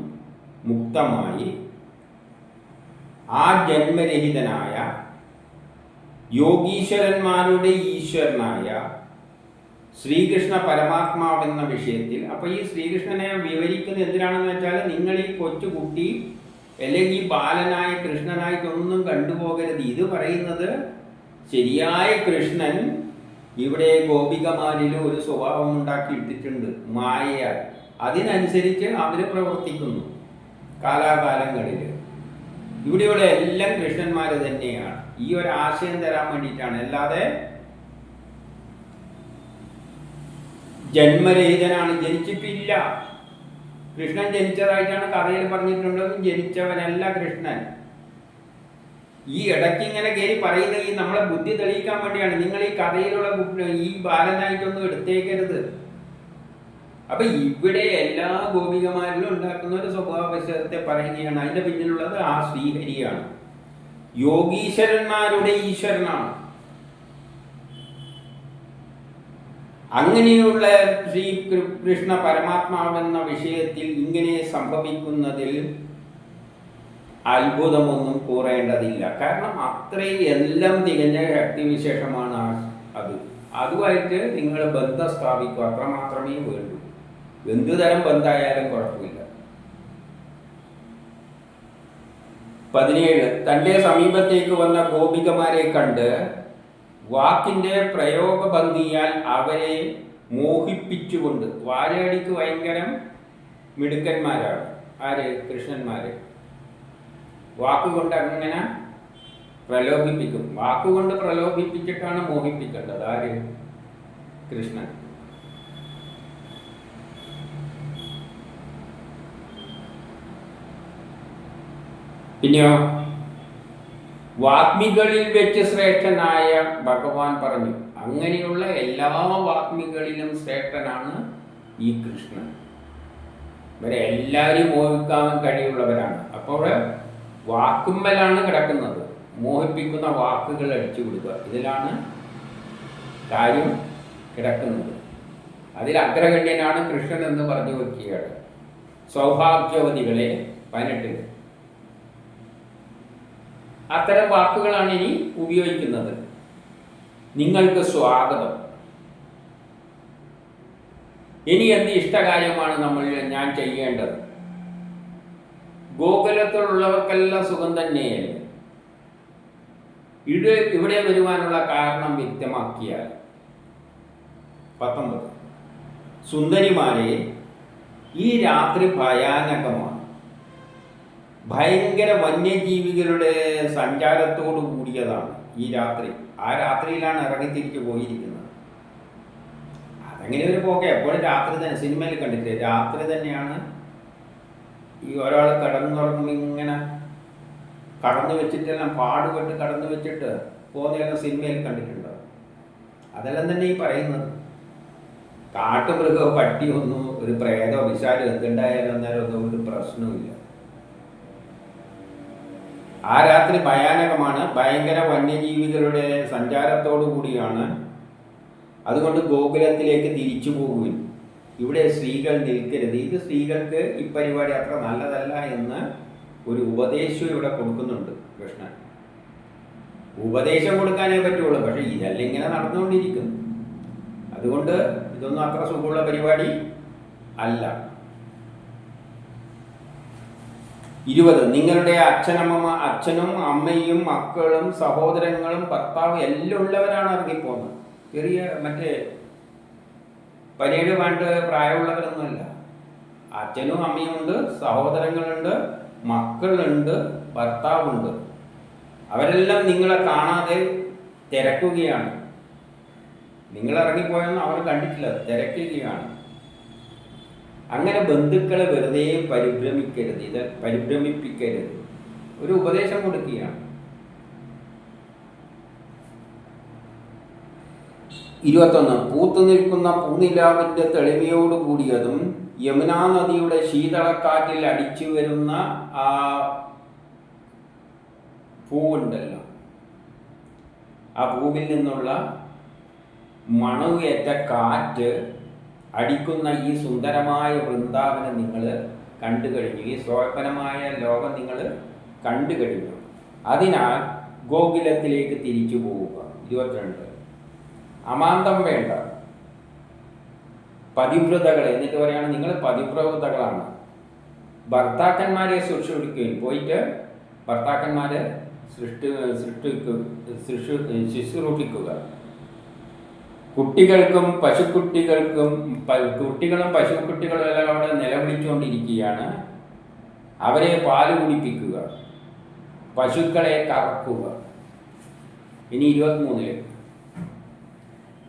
[SPEAKER 1] മുക്തമായി ആ ജന്മരഹിതനായ യോഗീശ്വരന്മാരുടെ ഈശ്വരനായ ശ്രീകൃഷ്ണ പരമാത്മാവെന്ന വിഷയത്തിൽ. അപ്പോൾ ഈ ശ്രീകൃഷ്ണനെ വിവരിക്കുന്നത് എന്തിനാണെന്ന് വെച്ചാൽ, നിങ്ങൾ ഈ കൊച്ചുകുട്ടി അല്ലെങ്കിൽ ഈ ബാലനായ കൃഷ്ണനായിട്ടൊന്നും കണ്ടുപോകരുത്. ഇത് പറയുന്നത് ശരിയായ കൃഷ്ണൻ ഇവിടെ ഗോപികമാരിൽ ഒരു സ്വഭാവം ഉണ്ടാക്കി ഇട്ടിട്ടുണ്ട് മായയാൽ. അതിനനുസരിച്ച് അവർ പ്രവർത്തിക്കുന്നു കാലാകാലങ്ങളിൽ. ഇവിടെയുള്ള എല്ലാം കൃഷ്ണന്മാർ തന്നെയാണ്. ഈ ഒരു ആശയം തരാൻ വേണ്ടിയിട്ടാണ്. അല്ലാതെ ജന്മരഹിതനാണ്, ജനിച്ചിട്ടില്ല. കൃഷ്ണൻ ജനിച്ചതായിട്ടാണ് കഥയിൽ പറഞ്ഞിട്ടുണ്ടെങ്കിൽ ജനിച്ചവനല്ല കൃഷ്ണൻ. ഈ ഇടയ്ക്ക് ഇങ്ങനെ കയറി പറയുന്ന ഈ നമ്മളെ ബുദ്ധി തെളിയിക്കാൻ വേണ്ടിയാണ്. നിങ്ങൾ ഈ കഥയിലുള്ള ഈ ബാലനായിട്ടൊന്നും എടുത്തേക്കരുത്. അപ്പൊ ഇവിടെ എല്ലാ ഗോപികമാരിലും ഉണ്ടാക്കുന്ന ഒരു സ്വഭാവവശത്തെ പറയുകയാണ്. അതിന്റെ പിന്നിലുള്ളത് ആ ശ്രീഹരിയാണ്, യോഗീശ്വരന്മാരുടെ ഈശ്വരനാണ്. അങ്ങനെയുള്ള ശ്രീ കൃഷ്ണ പരമാത്മാവെന്ന വിഷയത്തിൽ ഇങ്ങനെ സംഭവിക്കുന്നതിൽ അത്ഭുതമൊന്നും കൂറേണ്ടതില്ല. കാരണം അത്രയും എല്ലാം തികഞ്ഞ ശക്തിവിശേഷമാണ് അത്. അതുമായിട്ട് നിങ്ങൾ ബന്ധം സ്ഥാപിക്കുക, അത്രമാത്രമേ വേണ്ടൂ. എന്തുതരം ബന്ധമായാലും കുഴപ്പമില്ല. 17 തൻ്റെ സമീപത്തേക്ക് വന്ന ഗോപികമാരെ കണ്ട് വാക്കിൻ്റെ പ്രയോഗഭംഗിയാൽ അവരെ മോഹിപ്പിച്ചുകൊണ്ട്. വാചാടിക്ക് ഭയങ്കര മിടുക്കന്മാരാണ് ആര്? കൃഷ്ണന്മാര്. വാക്കുകൊണ്ട് അങ്ങനെ പ്രലോഭിപ്പിക്കും. വാക്കുകൊണ്ട് പ്രലോഭിപ്പിച്ചിട്ടാണ് മോഹിപ്പിക്കേണ്ടത്. ആര്? കൃഷ്ണൻ. പിന്നെയോ വാഗ്മികളിൽ വെച്ച് ശ്രേഷ്ഠനായ ഭഗവാൻ പറഞ്ഞു. അങ്ങനെയുള്ള എല്ലാ വാഗ്മികളിലും ശ്രേഷ്ഠനാണ് ഈ കൃഷ്ണൻ. ഇവരെ എല്ലാവരും മോഹിക്കാൻ കഴിയുള്ളവരാണ്. അപ്പോൾ വാക്കുമ്മലാണ് കിടക്കുന്നത്. മോഹിപ്പിക്കുന്ന വാക്കുകൾ അടിച്ചു വിടുക, ഇതിലാണ് കാര്യം കിടക്കുന്നത്. അതിൽ അഗ്രഗണ്യനാണ് കൃഷ്ണൻ എന്ന് പറഞ്ഞു വയ്ക്കുകയാണ്. സൗഭാഗ്യവതികളെ 18 അത്തരം വാക്കുകളാണ് ഇനി ഉപയോഗിക്കുന്നത്. നിങ്ങൾക്ക് സ്വാഗതം. ഇനി എന്ത് ഇഷ്ടകാര്യമാണ് ഞാൻ ചെയ്യേണ്ടത്? ഗോകുലത്തിലുള്ളവർക്കെല്ലാം സുഖം തന്നെയല്ലേ? ഇവിടെ വരുവാനുള്ള കാരണം വ്യക്തമാക്കിയാൽ. 19 സുന്ദരിമാരെ, ഈ രാത്രി ഭയാനകമാണ്. ഭയങ്കര വന്യജീവികളുടെ സഞ്ചാരത്തോടു കൂടിയതാണ് ഈ രാത്രി. ആ രാത്രിയിലാണ് ഇറങ്ങിത്തിരിച്ചു പോയിരിക്കുന്നത്. അതങ്ങനെ ഒരു പോക്കെ എപ്പോഴും രാത്രി തന്നെ. സിനിമയിൽ കണ്ടിട്ടില്ലേ? രാത്രി തന്നെയാണ് ഈ ഒരാൾ കടന്നുറങ്ങുമ്പോൾ ഇങ്ങനെ കടന്നു വെച്ചിട്ടെല്ലാം പാടുപെട്ട് കടന്നു വെച്ചിട്ട് പോകുന്നതെല്ലാം സിനിമയിൽ കണ്ടിട്ടുണ്ടോ? അതെല്ലാം തന്നെ ഈ പറയുന്നത്. കാട്ടുമൃഗമോ പട്ടിയൊന്നും ഒരു പ്രേതോ വിശാലോ എന്തുണ്ടായാലും അന്നേരം ഒന്നും ഒരു പ്രശ്നവുമില്ല. ആ രാത്രി ഭയാനകമാണ്. ഭയങ്കര വന്യജീവികളുടെ സഞ്ചാരത്തോടു കൂടിയാണ്. അതുകൊണ്ട് ഗോകുലത്തിലേക്ക് തിരിച്ചു പോകുവിൻ. ഇവിടെ സ്ത്രീകൾ നിൽക്കരുത്. ഇത് സ്ത്രീകൾക്ക് ഈ പരിപാടി അത്ര നല്ലതല്ല എന്ന് ഒരു ഉപദേശം ഇവിടെ കൊടുക്കുന്നുണ്ട് കൃഷ്ണൻ. ഉപദേശം കൊടുക്കാനേ പറ്റുള്ളൂ. പക്ഷെ ഇതെല്ലാം ഇങ്ങനെ നടന്നുകൊണ്ടിരിക്കും. അതുകൊണ്ട് ഇതൊന്നും അത്ര സുഖമുള്ള പരിപാടി അല്ല. 20 നിങ്ങളുടെ അച്ഛനും അമ്മയും മക്കളും സഹോദരങ്ങളും ഭർത്താവും എല്ലാം ഉള്ളവരാണ് ഇറങ്ങിപ്പോകുന്നത്. ചെറിയ മറ്റേ പരേഡ് വേണ്ട പ്രായമുള്ളവരൊന്നുമല്ല. അച്ഛനും അമ്മയും ഉണ്ട്, സഹോദരങ്ങളുണ്ട്, മക്കളുണ്ട്, ഭർത്താവുണ്ട്. അവരെല്ലാം നിങ്ങളെ കാണാതെ തിരക്കുകയാണ്. നിങ്ങൾ ഇറങ്ങിപ്പോയെന്ന് അവർ കണ്ടിട്ടില്ല, തിരക്കുകയാണ്. അങ്ങനെ ബന്ധുക്കളെ വെറുതെ പരിഭ്രമിക്കരുത്, ഇത് പരിഭ്രമിപ്പിക്കരുത്. ഒരു ഉപദേശം കൊടുക്കുകയാണ്. 21 പൂത്തു നിൽക്കുന്ന പൂനിലാവിൻ്റെ തെളിമയോട് കൂടിയതും യമുനാ നദിയുടെ ശീതളക്കാറ്റിൽ അടിച്ചു വരുന്ന ആ പൂവുണ്ടല്ലോ, ആ പൂവിൽ നിന്നുള്ള മണവേറ്റ കാറ്റ് അടിക്കുന്ന ഈ സുന്ദരമായ വൃന്ദാവനം നിങ്ങൾ കണ്ടു കഴിഞ്ഞു, ഈ സ്വപ്നമായ ലോകം നിങ്ങൾ കണ്ടു കഴിഞ്ഞു. അതിനാൽ ഗോകുലത്തിലേക്ക് തിരിച്ചു പോവുക. 22 അമാന്തം വേണ്ട. പതിവ്രതകളെ എന്നിട്ട് പറയാണ്, നിങ്ങൾ പതിവ്രതകളാണ്. ഭർത്താക്കന്മാരെ ശുശ്രൂഷിക്കുകയും പോയിട്ട് ഭർത്താക്കന്മാരെ ശുശ്രൂഷിക്കുക. കുട്ടികളും പശുക്കുട്ടികളും എല്ലാം അവിടെ നിലവിളിച്ചുകൊണ്ടിരിക്കുകയാണ്. അവരെ പാല് കുടിപ്പിക്കുക, പശുക്കളെ കറക്കുക. ഇനി 23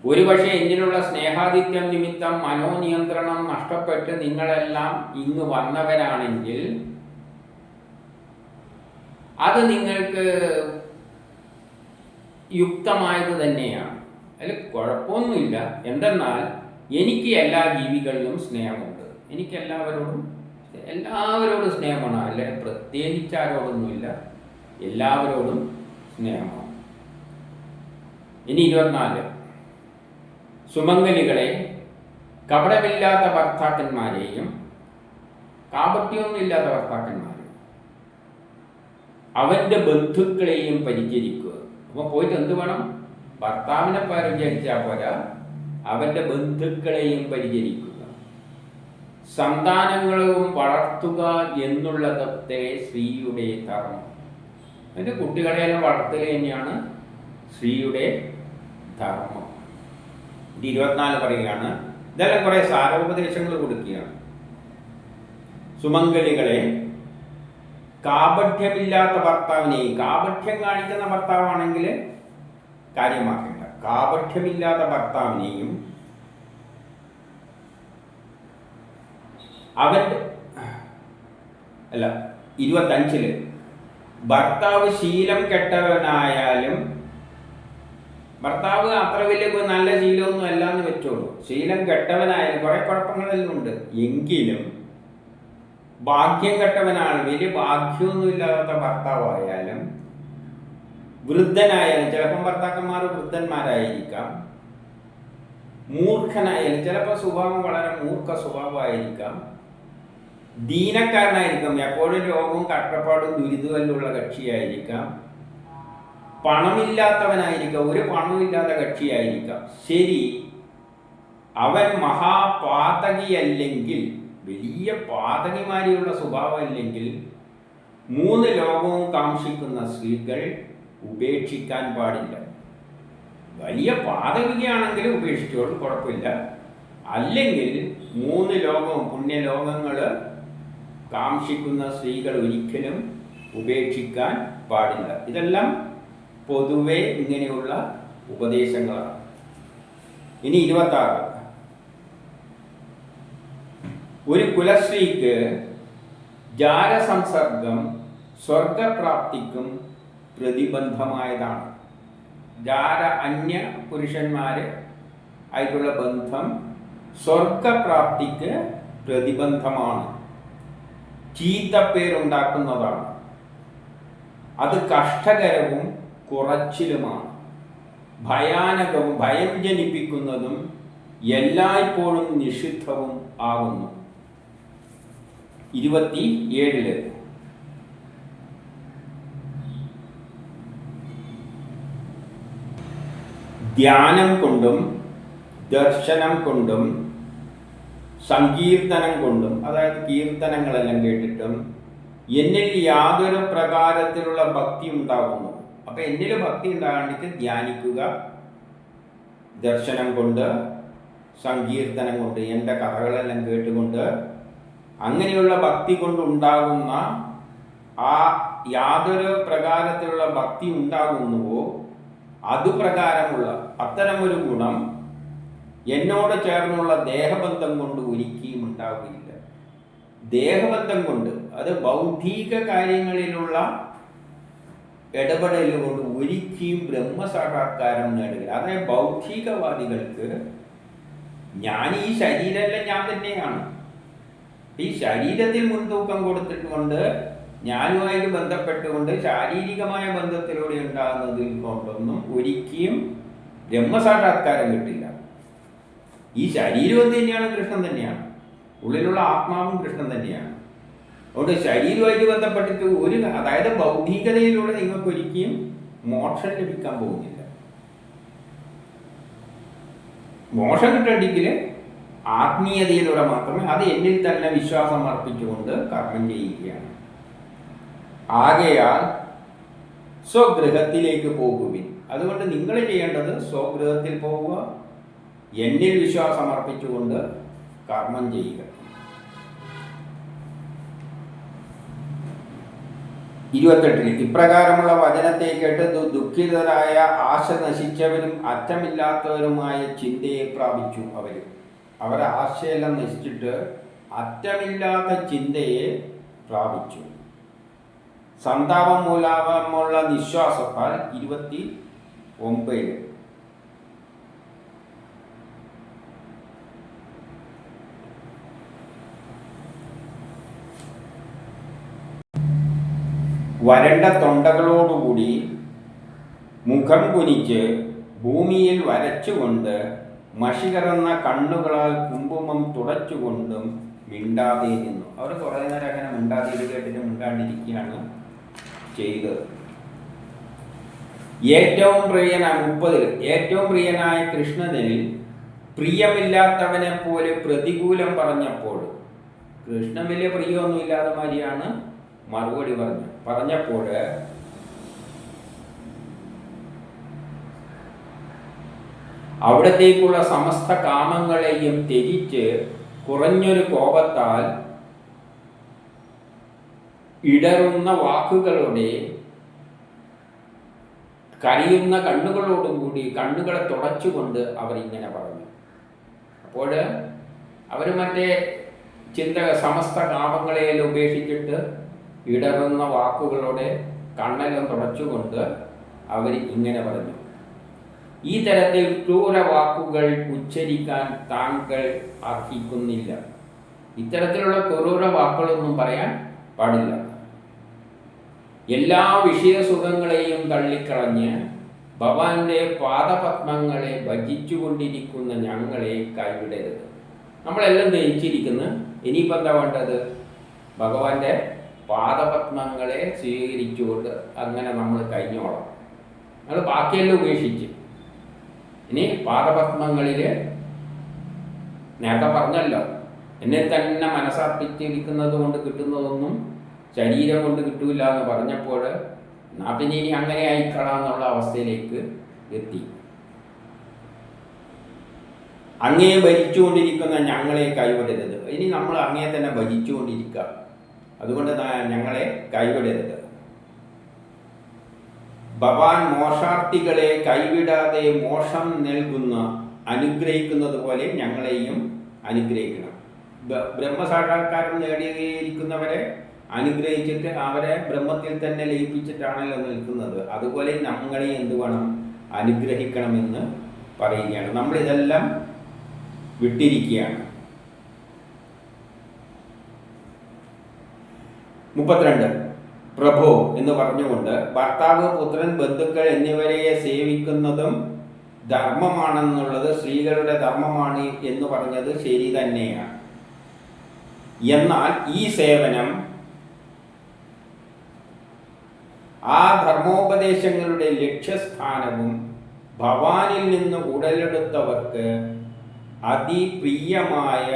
[SPEAKER 1] ഒരുപക്ഷെ എന്നിലുള്ള സ്നേഹാധിക്യം നിമിത്തം മനോനിയന്ത്രണം നഷ്ടപ്പെട്ട് നിങ്ങളെല്ലാം ഇങ്ങ് വന്നവരാണെങ്കിൽ അത് നിങ്ങൾക്ക് യുക്തമായത് തന്നെയാണ്, അതിൽ കുഴപ്പമൊന്നുമില്ല. എന്തെന്നാൽ എനിക്ക് എല്ലാ ജീവികളിലും സ്നേഹമുണ്ട്. എനിക്ക് എല്ലാവരോടും സ്നേഹമാണ്. അല്ലെ പ്രത്യേകിച്ച് ആരോടൊന്നുമില്ല, എല്ലാവരോടും സ്നേഹമാണ്. ഇനി 24 സുമംഗലികളെ, കപടമില്ലാത്ത ഭർത്താക്കന്മാരെയും കാപട്യമൊന്നുമില്ലാത്ത ഭർത്താക്കന്മാരെയും അവൻ്റെ ബന്ധുക്കളെയും പരിചരിക്കുക. അപ്പോൾ പോയിട്ട് എന്ത് വേണം? ഭർത്താവിനെ പരിചരിച്ചാൽ പോരാ, അവൻ്റെ ബന്ധുക്കളെയും പരിചരിക്കുക. സന്താനങ്ങളും വളർത്തുക എന്നുള്ളതൊക്കെ സ്ത്രീയുടെ ധർമ്മം. അതിൻ്റെ കുട്ടികളെയെല്ലാം വളർത്തുക തന്നെയാണ് സ്ത്രീയുടെ ധർമ്മം. 24 പറയുകയാണ്, ഇതെല്ലാം കുറേ സാരോപദേശങ്ങൾ കൊടുക്കുകയാണ്. സുമംഗലികളെ, കാപഠ്യമില്ലാത്ത ഭർത്താവിനെയും, കാപഠ്യം കാണിക്കുന്ന ഭർത്താവാണെങ്കിൽ കാര്യമാക്കേണ്ട, കാപഠ്യമില്ലാത്ത ഭർത്താവിനെയും അവൻ്റെ 25 ഭർത്താവ് ശീലം കെട്ടവനായാലും, ഭർത്താവ് അത്ര വലിയ നല്ല ശീലമൊന്നും അല്ല എന്ന് വെച്ചോളൂ, ശീലം കെട്ടവനായാലും കുറേ കുഴപ്പങ്ങളെല്ലാം ഉണ്ട്, എങ്കിലും ഭാഗ്യം കെട്ടവനാണ്, വലിയ ഭാഗ്യമൊന്നും ഇല്ലാത്ത ഭർത്താവായാലും, വൃദ്ധനായാലും, ചിലപ്പം ഭർത്താക്കന്മാർ വൃദ്ധന്മാരായിരിക്കാം, മൂർഖനായാലും, ചിലപ്പോൾ സ്വഭാവം വളരെ മൂർഖ സ്വഭാവമായിരിക്കാം, ദീനക്കാരനായിരിക്കാം, എപ്പോഴും രോഗവും കഷ്ടപ്പാടും ദുരിതമെല്ലാം കക്ഷിയായിരിക്കാം, പണമില്ലാത്തവനായിരിക്കാം, ഒരു പണമില്ലാത്ത കക്ഷിയായിരിക്കാം. ശരി, അവൻ മഹാപാതകിയല്ലെങ്കിൽ, വലിയ പാതകിമാരിയുള്ള സ്വഭാവമില്ലെങ്കിൽ, 3 ലോകവും കാംക്ഷിക്കുന്ന സ്ത്രീകൾ ഉപേക്ഷിക്കാൻ പാടില്ല. വലിയ പാതകിയാണെങ്കിൽ ഉപേക്ഷിച്ചോളൂ, കുഴപ്പമില്ല. അല്ലെങ്കിൽ 3 ലോകവും പുണ്യലോകങ്ങൾ കാംക്ഷിക്കുന്ന സ്ത്രീകൾ ഒരിക്കലും ഉപേക്ഷിക്കാൻ പാടില്ല. ഇതെല്ലാം പൊതുവെ ഇങ്ങനെയുള്ള ഉപദേശങ്ങളാണ്. ഇനി 26 ഒരു കുലസ്ത്രീക്ക് ജാരസംസർഗം സ്വർഗപ്രാപ്തിക്കും പ്രതിബന്ധമായതാണ്. അന്യ പുരുഷന്മാര് ആയിട്ടുള്ള ബന്ധം സ്വർഗപ്രാപ്തിക്ക് പ്രതിബന്ധമാണ്, ചീത്തപ്പേരുണ്ടാക്കുന്നതാണ്, അത് കഷ്ടകരവും കുറച്ചിലുമാണ്, ഭയാനകവും ഭയം ജനിപ്പിക്കുന്നതും എല്ലായ്പ്പോഴും നിഷിദ്ധവും ആകുന്നു. 27 ധ്യാനം കൊണ്ടും ദർശനം കൊണ്ടും സങ്കീർത്തനം കൊണ്ടും, അതായത് കീർത്തനങ്ങളെല്ലാം കേട്ടിട്ടും എന്നിൽ യാതൊരു പ്രകാരത്തിലുള്ള ഭക്തി ഉണ്ടാകുന്നു. അപ്പം എന്നിൽ ഭക്തി ഉണ്ടാകണമെങ്കിൽ ധ്യാനിക്കുക, ദർശനം കൊണ്ട്, സങ്കീർത്തനം കൊണ്ട്, എൻ്റെ കഥകളെല്ലാം കേട്ടുകൊണ്ട്, അങ്ങനെയുള്ള ഭക്തി കൊണ്ടുണ്ടാകുന്ന ആ യാതൊരു പ്രകാരത്തിലുള്ള ഭക്തി ഉണ്ടാകുന്നുവോ അതുപ്രകാരമുള്ള അത്തരമൊരു ഗുണം എന്നോട് ചേർന്നുള്ള ദേഹബന്ധം കൊണ്ട് ഒരിക്കലും ഉണ്ടാവുകയില്ല. ദേഹബന്ധം കൊണ്ട്, അത് ബൗദ്ധിക കാര്യങ്ങളിലുള്ള ഇടപെടൽ കൊണ്ട് ഒരിക്കലും ബ്രഹ്മസാക്ഷാത്കാരം നേടുക. അതായത് ബൗദ്ധികവാദികൾക്ക് ഞാൻ ഈ ശരീരമെല്ലാം ഞാൻ തന്നെയാണ്, ഈ ശരീരത്തിൽ മുൻതൂക്കം കൊടുത്തിട്ടുകൊണ്ട് ഞാനുമായിട്ട് ബന്ധപ്പെട്ടുകൊണ്ട് ശാരീരികമായ ബന്ധത്തിലൂടെ ഉണ്ടാകുന്നതിൽ കൊണ്ടൊന്നും ഒരിക്കലും ബ്രഹ്മസാക്ഷാത്കാരം കിട്ടില്ല. ഈ ശരീരം എന്ത് തന്നെയാണ്? കൃഷ്ണൻ തന്നെയാണ്. ഉള്ളിലുള്ള ആത്മാവും കൃഷ്ണൻ തന്നെയാണ്. അതുകൊണ്ട് ശരീരവുമായിട്ട് ബന്ധപ്പെട്ടിട്ട് അതായത് ഭൗതികതയിലൂടെ നിങ്ങൾക്ക് ഒരിക്കലും മോക്ഷം ലഭിക്കാൻ പോകുന്നില്ല. മോക്ഷം കിട്ടണമെങ്കിൽ ആത്മീയതയിലൂടെ മാത്രമേ, അത് എന്നിൽ തന്നെ വിശ്വാസം അർപ്പിച്ചുകൊണ്ട് കർമ്മം ചെയ്യുകയാണ്. ആകയാൽ സ്വഗൃഹത്തിലേക്ക് പോകുവിൻ. അതുകൊണ്ട് നിങ്ങൾ ചെയ്യേണ്ടത് സ്വഗൃഹത്തിൽ പോവുക, എന്നിൽ വിശ്വാസം അർപ്പിച്ചുകൊണ്ട് കർമ്മം ചെയ്യുക. 28 ഇപ്രകാരമുള്ള വചനത്തെ കേട്ട് ദുഃഖിതരായ ആശ നശിച്ചവരും അറ്റമില്ലാത്തവരുമായ ചിന്തയെ പ്രാപിച്ചു. അവർ ആശയെല്ലാം നശിച്ചിട്ട് അറ്റമില്ലാത്ത ചിന്തയെ പ്രാപിച്ചു. സന്താപം മൂലമുള്ള നിശ്വാസത്താൽ 29 വരണ്ട തൊണ്ടകളോടുകൂടി മുഖം കുനിച്ച് ഭൂമിയിൽ വരച്ചുകൊണ്ട് മഷി കറന്ന കണ്ണുകളാൽ കുങ്കുമം തുടച്ചുകൊണ്ടും മിണ്ടാതെ നിന്നു. അവർ കുറേ നേരം അങ്ങനെ മിണ്ടാതെ കേട്ടിട്ട് മിണ്ടാണ്ടിരിക്കുകയാണ് ചെയ്തത്. ഏറ്റവും പ്രിയനായ 30 ഏറ്റവും പ്രിയനായ കൃഷ്ണനിൽ പ്രിയമില്ലാത്തവനെ പോലെ പ്രതികൂലം പറഞ്ഞപ്പോൾ, കൃഷ്ണൻ വലിയ പ്രിയമൊന്നുമില്ലാതെ മാതിരിയാണ് മറുപടി പറഞ്ഞപ്പോൾ അവിടത്തേക്കുള്ള സമസ്ത കാമങ്ങളെയും ത്യജിച്ച് കുറഞ്ഞൊരു കോപത്താൽ ഇടറുന്ന വാക്കുകളുടെ കരയുന്ന കണ്ണുകളോടും കൂടി കണ്ണുകളെ തുടച്ചുകൊണ്ട് അവരിങ്ങനെ പറഞ്ഞു. അപ്പോൾ അവർ മറ്റേ സമസ്ത കാമങ്ങളെയെല്ലാം ഉപേക്ഷിച്ചിട്ട് ഇടറുന്ന വാക്കുകളോടെ കണ്ണെല്ലാം തുടച്ചുകൊണ്ട് അവർ ഇങ്ങനെ പറഞ്ഞു: ഈ തരത്തിൽ ക്രൂര വാക്കുകൾ ഉച്ചരിക്കാൻ താങ്കൾ അർഹിക്കുന്നില്ല. ഇത്തരത്തിലുള്ള ക്രൂര വാക്കുകളൊന്നും പറയാൻ പാടില്ല. എല്ലാ വിഷയസുഖങ്ങളെയും തള്ളിക്കളഞ്ഞ് ഭഗവാന്റെ പാദപത്മങ്ങളെ ഭജിച്ചുകൊണ്ടിരിക്കുന്ന ഞങ്ങളെ കൈവിടരുത്. നമ്മളെല്ലാം ധരിച്ചിരിക്കുന്നു. ഇനിയിപ്പോൾ എന്താ വേണ്ടത്? ഭഗവാന്റെ പാദപത്മങ്ങളെ സ്വീകരിച്ചുകൊണ്ട് അങ്ങനെ നമ്മൾ കഴിഞ്ഞോളാം. നമ്മൾ ബാക്കിയെല്ലാം ഉപേക്ഷിച്ച് ഇനി പാദപത്മങ്ങളിൽ നേരത്തെ പറഞ്ഞല്ലോ, എന്നെ തന്നെ മനസ്സർപ്പിച്ചിരിക്കുന്നത് കൊണ്ട് കിട്ടുന്നതൊന്നും ശരീരം കൊണ്ട് കിട്ടൂല എന്ന് പറഞ്ഞപ്പോൾ പിന്നെ ഇനി അങ്ങനെ ആയിക്കളാന്നുള്ള അവസ്ഥയിലേക്ക് എത്തി. അങ്ങേ ഭരിച്ചുകൊണ്ടിരിക്കുന്ന ഞങ്ങളെ കൈവിടരുത്. ഇനി നമ്മൾ അങ്ങേ തന്നെ ഭജിച്ചുകൊണ്ടിരിക്കുക. അതുകൊണ്ട് ഞങ്ങളെ കൈവിടരുത്. ഭഗവാൻ മോക്ഷാർത്ഥികളെ കൈവിടാതെ മോക്ഷം അനുഗ്രഹിക്കുന്നത് പോലെ ഞങ്ങളെയും അനുഗ്രഹിക്കണം. ബ്രഹ്മസാക്ഷാത്കാരം നേടിയിരിക്കുന്നവരെ അനുഗ്രഹിച്ചിട്ട് അവരെ ബ്രഹ്മത്തിൽ തന്നെ ലയിപ്പിച്ചിട്ടാണല്ലോ നിൽക്കുന്നത്. അതുപോലെ നമ്മളെയും എന്ത് വേണം? അനുഗ്രഹിക്കണമെന്ന് പറയുകയാണ്. നമ്മളിതെല്ലാം വിട്ടിരിക്കുകയാണ്. 32 പ്രഭു എന്ന് പറഞ്ഞുകൊണ്ട് ഭർത്താവ്, പുത്രൻ, ബന്ധുക്കൾ എന്നിവരെ സേവിക്കുന്നതും ധർമ്മമാണെന്നുള്ളത് സ്ത്രീകളുടെ ധർമ്മമാണ് എന്ന് പറഞ്ഞത് ശരി തന്നെയാണ്. എന്നാൽ ഈ സേവനം ആ ധർമ്മോപദേശങ്ങളുടെ ലക്ഷ്യസ്ഥാനവും ഭഗവാനിൽ നിന്ന് ഉടലെടുത്തവർക്ക് അതിപ്രിയമായ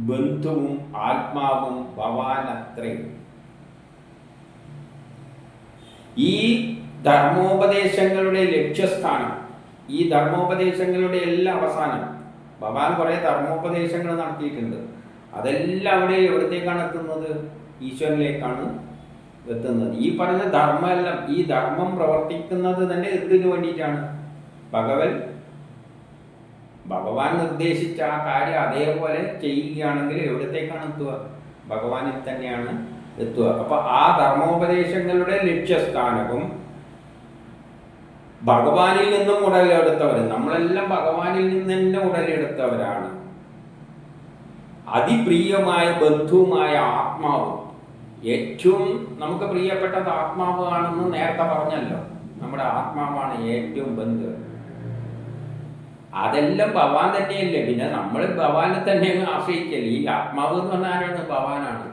[SPEAKER 1] ബന്ധുവും ആത്മാവും ഭഗവാനത്രേ. ഈ ധർമ്മോപദേശങ്ങളുടെ ലക്ഷ്യസ്ഥാനം, ഈ ധർമ്മോപദേശങ്ങളുടെ എല്ലാ അവസാനം ഭഗവാൻ കുറേ ധർമ്മോപദേശങ്ങൾ നടത്തിയിട്ടുണ്ട്. അതെല്ലാം അവിടെ എവിടത്തേക്കാണ് എത്തുന്നത്? ഈശ്വരനിലേക്കാണ് എത്തുന്നത്. ഈ പറഞ്ഞ ധർമ്മമെല്ലാം, ഈ ധർമ്മം പ്രവർത്തിക്കുന്നത് തന്നെ എന്തിനു വേണ്ടിയിട്ടാണ്? ഭഗവാൻ നിർദ്ദേശിച്ച ആ കാര്യം അതേപോലെ ചെയ്യുകയാണെങ്കിൽ എവിടത്തേക്കാണ് എത്തുക? ഭഗവാനിൽ തന്നെയാണ് എത്തുക. അപ്പൊ ആ ധർമ്മോപദേശങ്ങളുടെ ലക്ഷ്യസ്ഥാനവും ഭഗവാനിൽ നിന്നും ഉടലെടുത്തവർ, നമ്മളെല്ലാം ഭഗവാനിൽ നിന്ന് തന്നെ ഉടലെടുത്തവരാണ്. അതിപ്രിയമായ ബന്ധുവുമായ ആത്മാവ്, ഏറ്റവും നമുക്ക് പ്രിയപ്പെട്ടത് ആത്മാവ് ആണെന്ന് നേരത്തെ പറഞ്ഞല്ലോ. നമ്മുടെ ആത്മാവാണ് ഏറ്റവും ബന്ധു. അതെല്ലാം ഭഗവാൻ തന്നെയല്ലേ. പിന്നെ നമ്മൾ ഭഗവാനെ തന്നെ ആശ്രയിക്കല്ലേ. ഈ ആത്മാവ് എന്ന് പറഞ്ഞാൽ ആരാണ്? ഭഗവാനാണ്.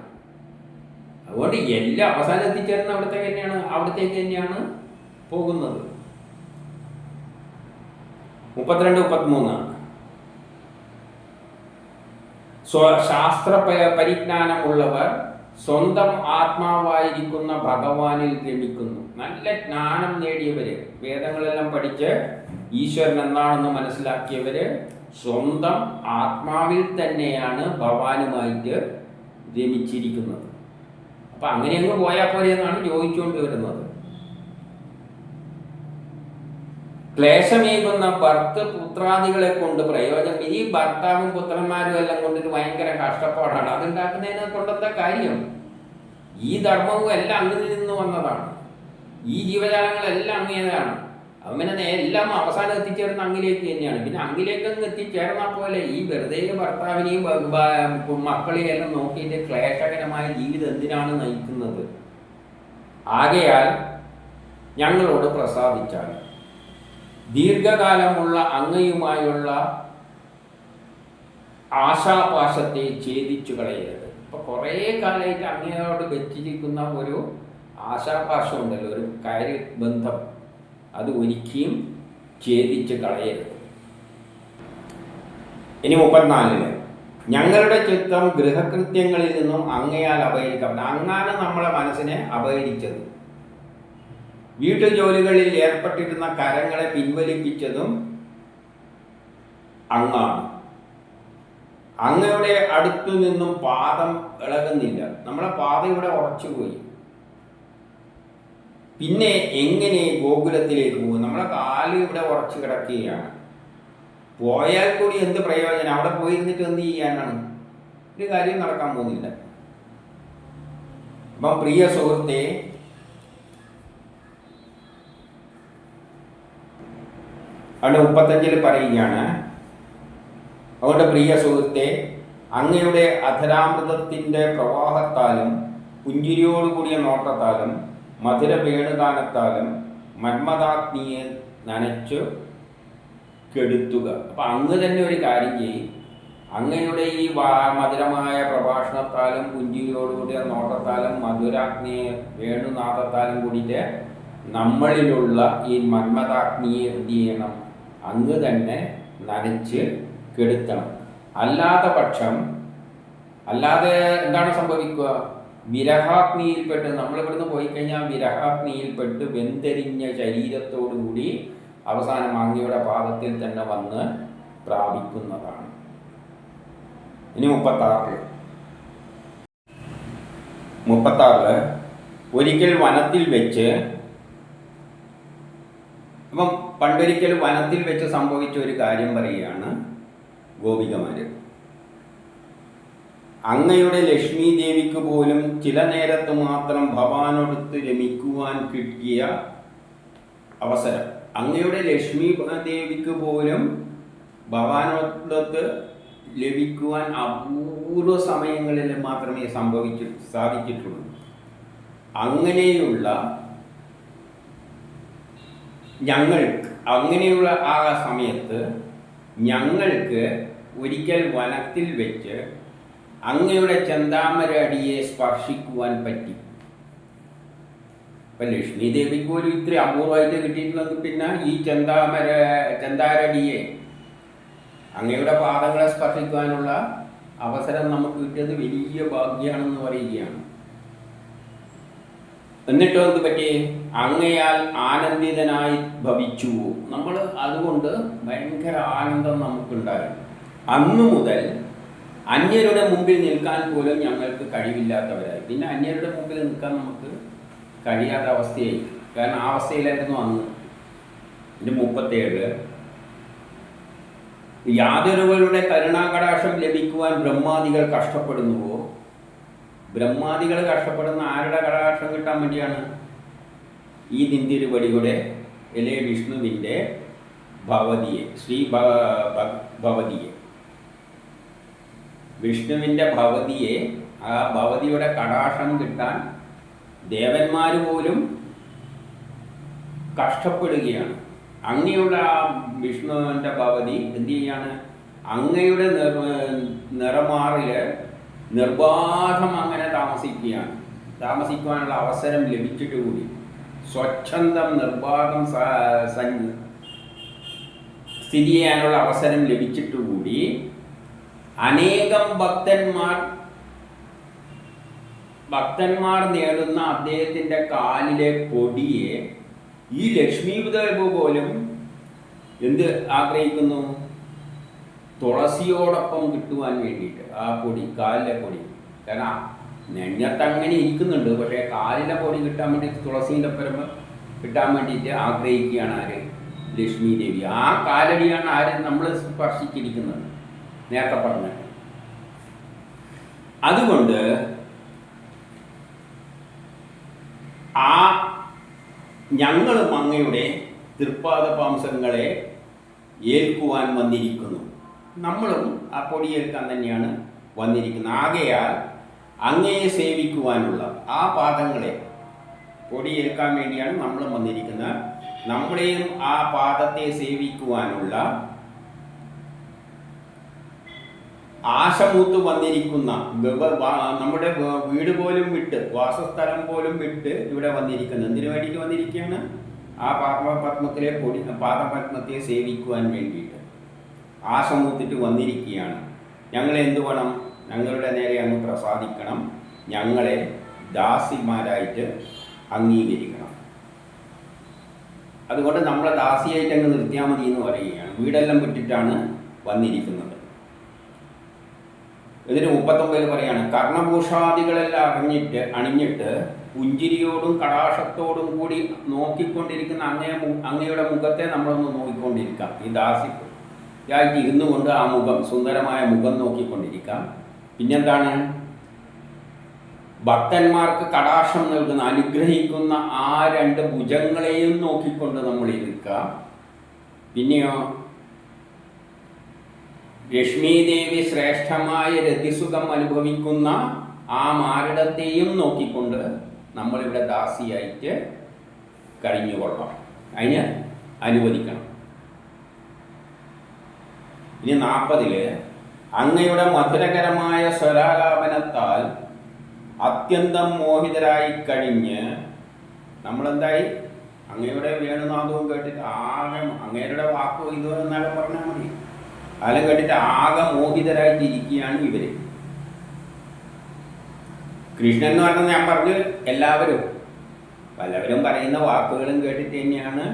[SPEAKER 1] അതുകൊണ്ട് എല്ലാം അവസാനം എത്തിച്ചേർന്ന് അവിടത്തേക്ക് തന്നെയാണ് പോകുന്നത്. 32-33 ശാസ്ത്ര പരിജ്ഞാനമുള്ളവർ സ്വന്തം ആത്മാവായിരിക്കുന്ന ഭഗവാനിൽ രമിക്കുന്നു. നല്ല ജ്ഞാനം നേടിയവര്, വേദങ്ങളെല്ലാം പഠിച്ച് ഈശ്വരൻ എന്താണെന്ന് മനസ്സിലാക്കിയവര് സ്വന്തം ആത്മാവിൽ തന്നെയാണ് ഭഗവാനുമായിട്ട് രമിച്ചിരിക്കുന്നത്. അപ്പൊ അങ്ങനെ അങ്ങ് പോയാൽ പോലെ എന്നാണ് ചോദിച്ചുകൊണ്ട് വരുന്നത്. ക്ലേശമേകുന്ന പുത്രാദികളെ കൊണ്ട് പ്രയോജനം. ഈ ഭർത്താവും പുത്രന്മാരും എല്ലാം കൊണ്ടിട്ട് ഭയങ്കര കഷ്ടപ്പാടാണ്. അതുണ്ടാക്കുന്നതിനെ കൊണ്ടെന്താ കാര്യം? ഈ ധർമ്മവും എല്ലാം അങ്ങിൽ നിന്ന് വന്നതാണ്. ഈ ജീവജാലങ്ങളെല്ലാം അങ്ങേതാണ്. അങ്ങനെ എല്ലാം അവസാനം എത്തിച്ചേർന്ന അങ്ങിലേക്ക് തന്നെയാണ്. പിന്നെ അങ്ങിലേക്ക് അങ്ങ് എത്തിച്ചേർന്നാൽ പോലെ ഈ വെറുതെ ഭർത്താവിനെയും മക്കളെയും എല്ലാം നോക്കിയിട്ട് ക്ലേശകരമായ ജീവിതം എന്തിനാണ് നയിക്കുന്നത്? ആകയാൽ ഞങ്ങളോട് പ്രസാദിച്ചാൽ ദീർഘകാലമുള്ള അങ്ങയുമായുള്ള ആശാപാശത്തെ ഛേദിച്ചു കളയരുത്. ഇപ്പൊ കുറേ കാലമായിട്ട് അങ്ങയോട് വെച്ചിരിക്കുന്ന ഒരു ആശാപാശം ഉണ്ടല്ലോ, ഒരു കാര്യബന്ധം, അത് ഒരിക്കലും ഛേദിച്ച് കളയരുത്. ഇനി 34 ഞങ്ങളുടെ ചിത്തം ഗൃഹകൃത്യങ്ങളിൽ നിന്നും അങ്ങയാൽ അപഹരിക്കപ്പെട്ട. അങ്ങാണ് നമ്മളെ മനസ്സിനെ അപഹരിച്ചത്. വീട്ടുജോലികളിൽ ഏർപ്പെട്ടിരുന്ന കരങ്ങളെ പിൻവലിപ്പിച്ചതും അങ്ങാണ്. അങ്ങയുടെ അടുത്തു നിന്നും പാദം ഇളകുന്നില്ല. നമ്മളെ പാദം ഇവിടെ ഉറച്ചുപോയി. പിന്നെ എങ്ങനെ ഗോകുലത്തിലേക്ക് പോകും? നമ്മളെ കാല് ഇവിടെ ഉറച്ചു കിടക്കുകയാണ്. പോയാൽ കൂടി എന്ത് പ്രയോജനം? അവിടെ പോയിരുന്നിട്ട് എന്ത് ചെയ്യാനാണ്? ഒരു കാര്യം നടക്കാൻ പോകുന്നില്ല. അപ്പം പ്രിയ സുഹൃത്തെ, അവിടെ 35 പറയുകയാണ്, അതുകൊണ്ട് പ്രിയ സുഹൃത്തെ, അങ്ങയുടെ അധരാമൃതത്തിൻ്റെ പ്രവാഹത്താലും പുഞ്ചിരിയോടുകൂടിയ നോട്ടത്താലും മധുര വേണുഗാനത്താലും മന്മഥാഗ്നിയെ നനച്ചു കെടുത്തുക. അപ്പം അങ്ങ് തന്നെ ഒരു കാര്യം ചെയ്യും. അങ്ങയുടെ ഈ മധുരമായ പ്രഭാഷണത്താലും പുഞ്ചിരിയോടുകൂടിയ നോട്ടത്താലും മധുരാഗ്നിയെ വേണുനാഥത്താലും കൂടിയിട്ട് നമ്മളിലുള്ള ഈ മന്മഥാഗ്നിയെ എന്ത് ചെയ്യണം? അങ്ങ് തന്നെ നനച്ച് കെടുത്തണം. അല്ലാതെ എന്താണ് സംഭവിക്കുക? വിരഹാഗ്നിയിൽപ്പെട്ട് നമ്മളിവിടുന്ന് പോയി കഴിഞ്ഞാൽ വിരഹാഗ്നിയിൽപ്പെട്ട് വെന്തെരിഞ്ഞ ശരീരത്തോടുകൂടി അവസാനം അങ്ങയുടെ പാദത്തിൽ തന്നെ വന്ന് പ്രാപിക്കുന്നതാണ്. ഇനി 36 ഒരിക്കൽ വനത്തിൽ വെച്ച്, അപ്പം പണ്ടൊരിക്കൽ വനത്തിൽ വെച്ച് സംഭവിച്ച ഒരു കാര്യം പറയുകയാണ് ഗോപികമാര്. അങ്ങയുടെ ലക്ഷ്മി ദേവിക്ക് പോലും ചില നേരത്ത് മാത്രം ഭവാനോടൊത്ത് രമിക്കുവാൻ കിട്ടിയ അവസരം. അങ്ങയുടെ ലക്ഷ്മി ദേവിക്ക് പോലും ഭവാനോടൊത്ത് ലഭിക്കുവാൻ അപൂർവ സമയങ്ങളിൽ മാത്രമേ സാധിച്ചിട്ടുള്ളൂ. അങ്ങനെയുള്ള ആ സമയത്ത് ഞങ്ങൾക്ക് ഒരിക്കൽ വനത്തിൽ വെച്ച് അങ്ങയുടെ ചെന്താമര അടിയെ സ്പർശിക്കുവാൻ പറ്റി. ഇപ്പം ലക്ഷ്മി ദേവിക്ക് പോലും ഇത്ര അപൂർവമായിട്ട് കിട്ടിയിട്ടുള്ളത് പിന്നെ ഈ ചെന്താരടിയെ അങ്ങയുടെ പാദങ്ങളെ സ്പർശിക്കുവാനുള്ള അവസരം നമുക്ക് കിട്ടിയത് വലിയ ഭാഗ്യമാണെന്ന് പറയുകയാണ്. എന്നിട്ടോ എന്ത് പറ്റി? അങ്ങയാൽ ആനന്ദിതനായി ഭവിച്ചു. നമ്മൾ അതുകൊണ്ട് ഭയങ്കര ആനന്ദം നമുക്കുണ്ടായി. അന്നു മുതൽ അന്യരുടെ മുമ്പിൽ നിൽക്കാൻ പോലും ഞങ്ങൾക്ക് കഴിവില്ലാത്തവരായി. പിന്നെ അന്യരുടെ മുമ്പിൽ നിൽക്കാൻ നമുക്ക് കഴിയാത്ത അവസ്ഥയായി. കാരണം ആ അവസ്ഥയിലായിരുന്നു അന്ന്. 37 യാതൊരുവരുടെ കരുണാകടാക്ഷം ലഭിക്കുവാൻ ബ്രഹ്മാദികൾ കഷ്ടപ്പെടുന്നുവോ? ബ്രഹ്മാദികൾ കഷ്ടപ്പെടുന്ന ആരുടെ കടാക്ഷം കിട്ടാൻ വേണ്ടിയാണ്? ഈ നിന്തിരുവടിയുടെ വിഷ്ണുവിൻ്റെ ഭവതിയെ, ഭവതിയെ, വിഷ്ണുവിൻ്റെ ഭവതിയെ, ആ ഭവതിയുടെ കടാക്ഷം കിട്ടാൻ ദേവന്മാർ പോലും കഷ്ടപ്പെടുകയാണ്. അങ്ങയുടെ ആ വിഷ്ണുവിൻ്റെ ഭവതി എന്ത് ചെയ്യാണ്, അങ്ങയുടെ നിറമാറില് നിർബാധം അങ്ങനെ താമസിക്കുവാനുള്ള അവസരം ലഭിച്ചിട്ട് കൂടി, സ്വച്ഛന്തം നിർബാധം സ്ഥിതി ചെയ്യാനുള്ള അവസരം ലഭിച്ചിട്ടുകൂടി അനേകം ഭക്തന്മാർ നേടുന്ന അദ്ദേഹത്തിൻ്റെ കാലിലെ പൊടിയെ ഈ ലക്ഷ്മീദേവ് പോലും എന്ത് ആഗ്രഹിക്കുന്നു, തുളസിയോടൊപ്പം കിട്ടുവാൻ വേണ്ടിയിട്ട് ആ പൊടി, കാലിലെ പൊടി. കാരണം നെഞ്ഞത്തങ്ങനെ ഇരിക്കുന്നുണ്ട്, പക്ഷേ കാലിലെ പൊടി കിട്ടാൻ വേണ്ടി തുളസീൻ്റെ ഒപ്പം കിട്ടാൻ വേണ്ടിയിട്ട് ആഗ്രഹിക്കുകയാണ് ആര്, ലക്ഷ്മി ദേവി. ആ കാലടിയാണ് ആര് നമ്മൾ സ്പർശിച്ചിരിക്കുന്നത്, നേരത്തെ പറഞ്ഞത്. അതുകൊണ്ട് ആ ഞങ്ങളും അങ്ങയുടെ തൃപ്പാദപാംസങ്ങളെ ഏൽക്കുവാൻ വന്നിരിക്കുന്നു. നമ്മളും ആ പൊടിയേൽക്കാൻ തന്നെയാണ് വന്നിരിക്കുന്നത്. ആകയാൽ അങ്ങയെ സേവിക്കുവാനുള്ള ആ പാദങ്ങളെ പൊടിയേൽക്കാൻ വേണ്ടിയാണ് നമ്മളും വന്നിരിക്കുന്നത്. നമ്മുടെയും ആ പാദത്തെ സേവിക്കുവാനുള്ള ആശമൂത്ത് വന്നിരിക്കുന്ന, നമ്മുടെ വീട് പോലും വിട്ട്, വാസസ്ഥലം പോലും വിട്ട് ഇവിടെ വന്നിരിക്കുന്നത് എന്തിനു വേണ്ടിയിട്ട് വന്നിരിക്കുകയാണ്, ആ പാദപത്മത്തെ സേവിക്കുവാൻ വേണ്ടിയിട്ട് ആശമൂത്തിട്ട് വന്നിരിക്കുകയാണ്. ഞങ്ങളെ എന്തു വേണം, ഞങ്ങളുടെ നേരെ അങ്ങ് പ്രസാദിക്കണം, ഞങ്ങളെ ദാസിമാരായിട്ട് അംഗീകരിക്കണം. അതുകൊണ്ട് നമ്മളെ ദാസിയായിട്ട് അങ്ങ് നിർത്തിയാൽ മതി എന്ന് പറയുകയാണ്. വീടെല്ലാം വിട്ടിട്ടാണ് വന്നിരിക്കുന്നത്. ഇതിന് 39 പറയാണ്, കർണഭൂഷാദികളെല്ലാം അണിഞ്ഞിട്ട് പുഞ്ചിരിയോടും കടാക്ഷത്തോടും കൂടി നോക്കിക്കൊണ്ടിരിക്കുന്ന അങ്ങയുടെ മുഖത്തെ നമ്മളൊന്ന് നോക്കിക്കൊണ്ടിരിക്കാം. ഈ ദാസിയായിട്ട് ഇരുന്നു കൊണ്ട് ആ മുഖം, സുന്ദരമായ മുഖം നോക്കിക്കൊണ്ടിരിക്കാം. പിന്നെന്താണ്, ഭക്തന്മാർക്ക് കടാക്ഷം നൽകുന്ന, അനുഗ്രഹിക്കുന്ന ആ 2 ഭുജങ്ങളെയും നോക്കിക്കൊണ്ട് നമ്മൾ ഇരിക്കാം. പിന്നെയോ ലക്ഷ്മീദേവി ശ്രേഷ്ഠമായ രതിസുഖം അനുഭവിക്കുന്ന ആ മാറിടത്തെയും നോക്കിക്കൊണ്ട് നമ്മളിവിടെ ദാസിയായിട്ട് കഴിഞ്ഞുകൊള്ളാം, അതിന് അനുവദിക്കണം. ഇനി 40 അങ്ങയുടെ മധുരകരമായ സ്വരാലാപനത്താൽ അത്യന്തം മോഹിതരായി കഴിഞ്ഞ് നമ്മളെന്തായി, അങ്ങയുടെ വേണുനാഥവും കേട്ടിട്ട് ആകെ, അങ്ങയുടെ വാക്കോ ഇത് എന്നാലും പറഞ്ഞാൽ മതി, കാലം കേട്ടിട്ട് ആകെ മോഹിതരായിട്ടിരിക്കുകയാണ് ഇവര്. കൃഷ്ണൻ എന്ന് പറഞ്ഞാൽ ഞാൻ പറഞ്ഞു, എല്ലാവരും പലവരും പറയുന്ന വാക്കുകളും കേട്ടിട്ട് തന്നെയാണ്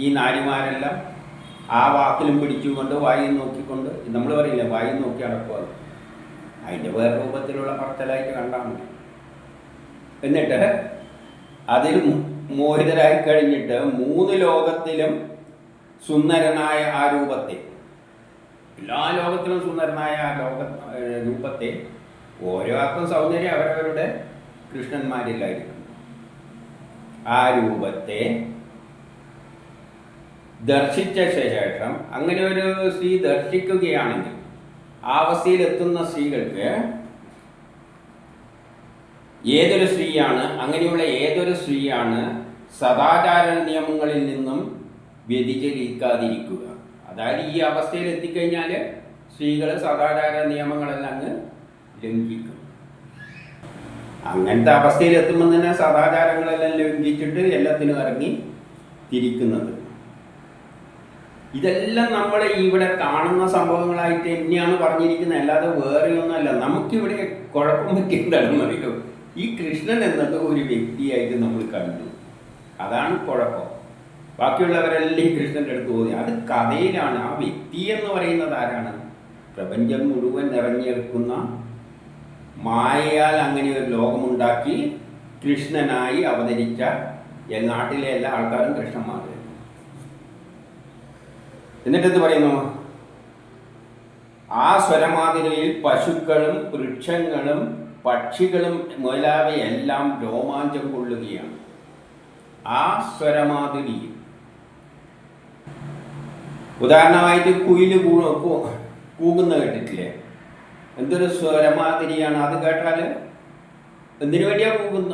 [SPEAKER 1] ഈ നാരിമാരെല്ലാം ആ വാക്കിലും പിടിച്ചുകൊണ്ട് വായും നോക്കിക്കൊണ്ട്, നമ്മൾ പറയില്ല വായും നോക്കി അടക്കുക, അതിൻ്റെ വേറെ രൂപത്തിലുള്ള പറത്തലായിട്ട് കണ്ടാൽ മതി. എന്നിട്ട് അതിൽ മോഹിതരായി കഴിഞ്ഞിട്ട് 3 ലോകത്തിലും സുന്ദരനായ ആ രൂപത്തെ, എല്ലാ ലോകത്തിലും സുന്ദരനായ ആ രൂപത്തെ, ഓരോ ആർക്കും സൗന്ദര്യം അവരവരുടെ കൃഷ്ണന്മാരിലായിരിക്കും. ആ രൂപത്തെ ദർശിച്ച ശേഷം, അങ്ങനെ ഒരു സ്ത്രീ ദർശിക്കുകയാണെങ്കിൽ ആ അവസ്ഥയിലെത്തുന്ന സ്ത്രീകൾക്ക് ഏതൊരു സ്ത്രീയാണ്, അങ്ങനെയുള്ള ഏതൊരു സ്ത്രീയാണ് സദാചാര നിയമങ്ങളിൽ നിന്നും വ്യതിചലിക്കാതിരിക്കുക. അതായത് ഈ അവസ്ഥയിൽ എത്തിക്കഴിഞ്ഞാൽ സ്ത്രീകൾ സദാചാര നിയമങ്ങളെല്ലാം അങ്ങ് ലംഘിക്കും. അങ്ങനത്തെ അവസ്ഥയിൽ എത്തുമ്പോൾ തന്നെ സദാചാരങ്ങളെല്ലാം ലംഘിച്ചിട്ട് എല്ലാത്തിനും ഇറങ്ങി തിരിക്കുന്നത്. ഇതെല്ലാം നമ്മൾ ഇവിടെ കാണുന്ന സംഭവങ്ങളായിട്ട് തന്നെയാണ് പറഞ്ഞിരിക്കുന്നത്, അല്ലാതെ വേറെയൊന്നുമല്ല. നമുക്കിവിടെ കുഴപ്പം പറ്റിയെന്താണെന്ന് അറിയോ, ഈ കൃഷ്ണൻ എന്നത് ഒരു വ്യക്തിയായിട്ട് നമ്മൾ കണ്ടു, അതാണ് കുഴപ്പം. ബാക്കിയുള്ളവരെല്ലാം ഈ കൃഷ്ണൻ്റെ അടുത്ത് പോയി, അത് കഥയിലാണ്. ആ വ്യക്തി എന്ന് പറയുന്നത് ആരാണ്? പ്രപഞ്ചം മുഴുവൻ നിറഞ്ഞെടുക്കുന്ന മായയാൽ അങ്ങനെ ഒരു ലോകമുണ്ടാക്കി കൃഷ്ണനായി അവതരിച്ച നാട്ടിലെ എല്ലാ ആൾക്കാരും കൃഷ്ണന്മാർ. എന്നിട്ടെന്ത് പറയുന്നു, ആ സ്വരമാതിരിയിൽ പശുക്കളും വൃക്ഷങ്ങളും പക്ഷികളും മുതലാവയെല്ലാം രോമാഞ്ചം കൊള്ളുകയാണ്. ആ സ്വരമാതിരി ഉദാഹരണമായിട്ട് കുയില് കൂകുന്ന കേട്ടിട്ടില്ലേ? എന്തൊരു സ്വരമാതിരിയാണ് അത്. കേട്ടാൽ എന്തിനു വേണ്ടിയാ കൂകുന്ന?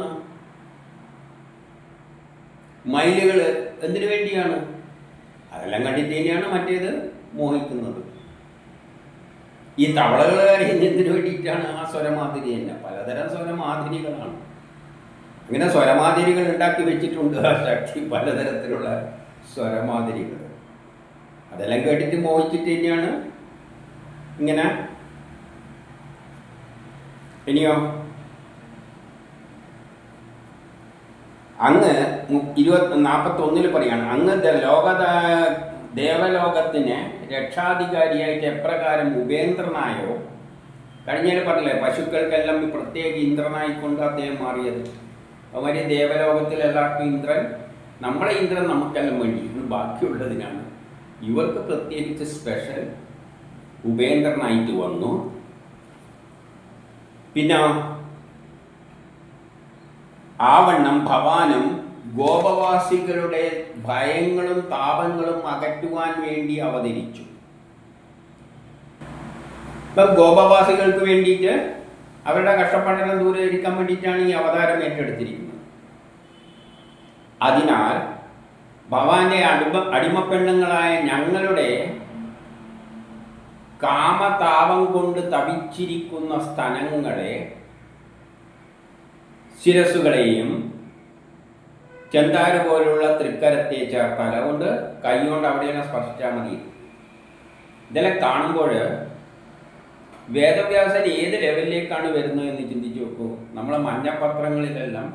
[SPEAKER 1] മയിലുകൾ എന്തിനു വേണ്ടിയാണ്? അതെല്ലാം കണ്ടിട്ട് തന്നെയാണ് മറ്റേത് മോഹിക്കുന്നത്. ഈ തവളകൾ കരയുന്ന എന്തിനു വേണ്ടിയിട്ടാണ്? ആ സ്വരമാതിരി തന്നെ. പലതരം സ്വരമാതിരികളാണ്. അങ്ങനെ സ്വരമാതിരികൾ ഉണ്ടാക്കി വെച്ചിട്ടുണ്ട് ആ ശക്തി, പലതരത്തിലുള്ള സ്വരമാതിരികൾ. അതെല്ലാം കേട്ടിട്ട് മോഹിച്ചിട്ട് തന്നെയാണ് ഇങ്ങനെ. ഇനിയോ അങ്ങ് 41 പറയാണ്, അങ്ങ് ദേവലോകത്തിന് രക്ഷാധികാരിയായിട്ട് എപ്രകാരം ഉപേന്ദ്രനായോ. കഴിഞ്ഞാൽ പറഞ്ഞില്ലേ, പശുക്കൾക്കെല്ലാം പ്രത്യേക ഇന്ദ്രനായിക്കൊണ്ട് അദ്ദേഹം മാറിയത്. അവര് ദേവലോകത്തിൽ എല്ലാവർക്കും ഇന്ദ്രൻ, നമ്മളെ ഇന്ദ്രൻ നമുക്കെല്ലാം വേണ്ടി, ബാക്കിയുള്ളതിനാണ്. ഇവർക്ക് പ്രത്യേകിച്ച് സ്പെഷ്യൽ ഉപേന്ദ്രനായിട്ട് വന്നു. പിന്നെ ആവണ്ണം ഭവാനും ഗോപവാസികളുടെ ഭയങ്ങളും താപങ്ങളും അകറ്റുവാൻ വേണ്ടി അവതരിച്ചു. ഇപ്പം ഗോപവാസികൾക്ക് വേണ്ടിയിട്ട് അവരുടെ കഷ്ടപ്പാടെല്ലാം ദൂരീകരിക്കാൻ വേണ്ടിയിട്ടാണ് ഈ അവതാരം ഏറ്റെടുത്തിരിക്കുന്നത്. അതിനാൽ ഭവാന്റെ അടിമപ്പെണ്ണുങ്ങളായ ഞങ്ങളുടെ കാമതാപം കൊണ്ട് തപിച്ചിരിക്കുന്ന സ്ഥലങ്ങളെ, ശിരസ്സുകളെയും ചെന്താര് പോലുള്ള തൃക്കരത്തെ ചേർത്താൽ, അതുകൊണ്ട് കൈ കൊണ്ട് അവിടെയാണ് സ്പർശിച്ചാൽ മതി. ഇതെല്ലാം കാണുമ്പോൾ വേദവ്യാസൻ ഏത് ലെവലിലേക്കാണ് വരുന്നത് എന്ന് ചിന്തിച്ചു നോക്കൂ. നമ്മളെ മഞ്ഞപത്രങ്ങളിലെല്ലാം,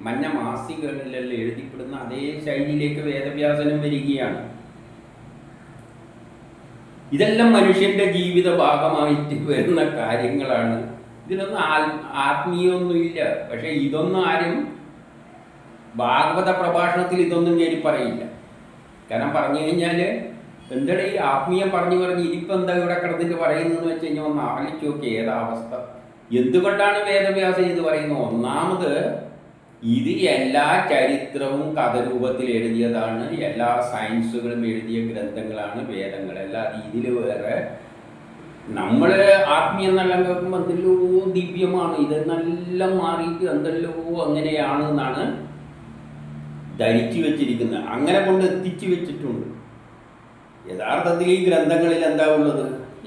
[SPEAKER 1] മഞ്ഞ മാസികകളിലെല്ലാം എഴുതിപ്പെടുന്ന അതേ ശൈലിയിലേക്ക് വേദവ്യാസനും വരികയാണ്. ഇതെല്ലാം മനുഷ്യന്റെ ജീവിത ഭാഗമായിട്ട് വരുന്ന കാര്യങ്ങളാണ്. ഇതിലൊന്നും ആത്മീയമൊന്നുമില്ല. പക്ഷെ ഇതൊന്നും ആരും ഭാഗവത പ്രഭാഷണത്തിൽ ഇതൊന്നും കയറി പറയില്ല. കാരണം പറഞ്ഞു കഴിഞ്ഞാൽ എന്താണ് ഈ ആത്മീയം പറഞ്ഞു ഇനിയിപ്പോൾ എന്താ ഇവിടെ കിടന്നിട്ട് പറയുന്നതെന്ന് വെച്ച് കഴിഞ്ഞാൽ ഒന്ന് ആലോചിച്ച് നോക്കി ഏതാ അവസ്ഥ. എന്തുകൊണ്ടാണ് വേദവ്യാസം ഇത് പറയുന്നത്? ഒന്നാമത് ഇത് എല്ലാ ചരിത്രവും കഥരൂപത്തിൽ എഴുതിയതാണ്. എല്ലാ സയൻസുകളും എഴുതിയ ഗ്രന്ഥങ്ങളാണ് വേദങ്ങൾ. അല്ലാതെ ഇതിൽ വേറെ നമ്മൾ ആത്മീയം എന്നെല്ലാം കേൾക്കുമ്പോൾ എന്തെല്ലോ ദിവ്യമാണ്, ഇതെന്നെല്ലാം മാറിയിട്ട് എന്തെല്ലോ അങ്ങനെയാണ് എന്നാണ് ധരിച്ചു വെച്ചിരിക്കുന്നത്. അങ്ങനെ കൊണ്ട് എത്തിച്ചു വെച്ചിട്ടുണ്ട്. യഥാർത്ഥത്തിൽ ഈ ഗ്രന്ഥങ്ങളിൽ എന്താ ഉള്ളത്?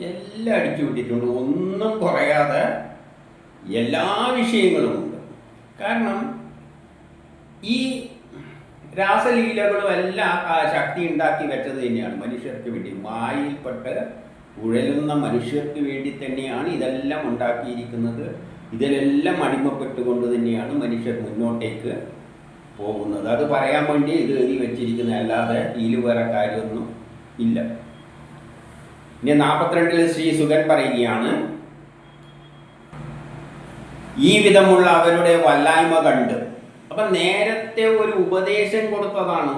[SPEAKER 1] എല്ലാം അടിച്ചു വിട്ടിട്ടുണ്ട്. ഒന്നും കുറയാതെ എല്ലാ വിഷയങ്ങളും ഉണ്ട്. കാരണം ഈ രാസലീലകളും എല്ലാം ശക്തി ഉണ്ടാക്കി വെച്ചത് തന്നെയാണ് മനുഷ്യർക്ക് വേണ്ടി. മായയിൽപ്പെട്ട് ഉഴലുന്ന മനുഷ്യർക്ക് വേണ്ടി തന്നെയാണ് ഇതെല്ലാം ഉണ്ടാക്കിയിരിക്കുന്നത്. ഇതിലെല്ലാം അടിമപ്പെട്ടുകൊണ്ട് തന്നെയാണ് മനുഷ്യർ മുന്നോട്ടേക്ക് പോകുന്നത്. അത് പറയാൻ വേണ്ടി ഇത് എഴുതി വെച്ചിരിക്കുന്നത്, അല്ലാതെ ഇതിൽ വേറെ കാര്യമൊന്നും ഇല്ല. ഇനി 42 ശ്രീ സുഗൻ പറയുകയാണ്, ഈ വിധമുള്ള അവരുടെ വല്ലായ്മ കണ്ട്. അപ്പം നേരത്തെ ഒരു ഉപദേശം കൊടുത്തതാണ്.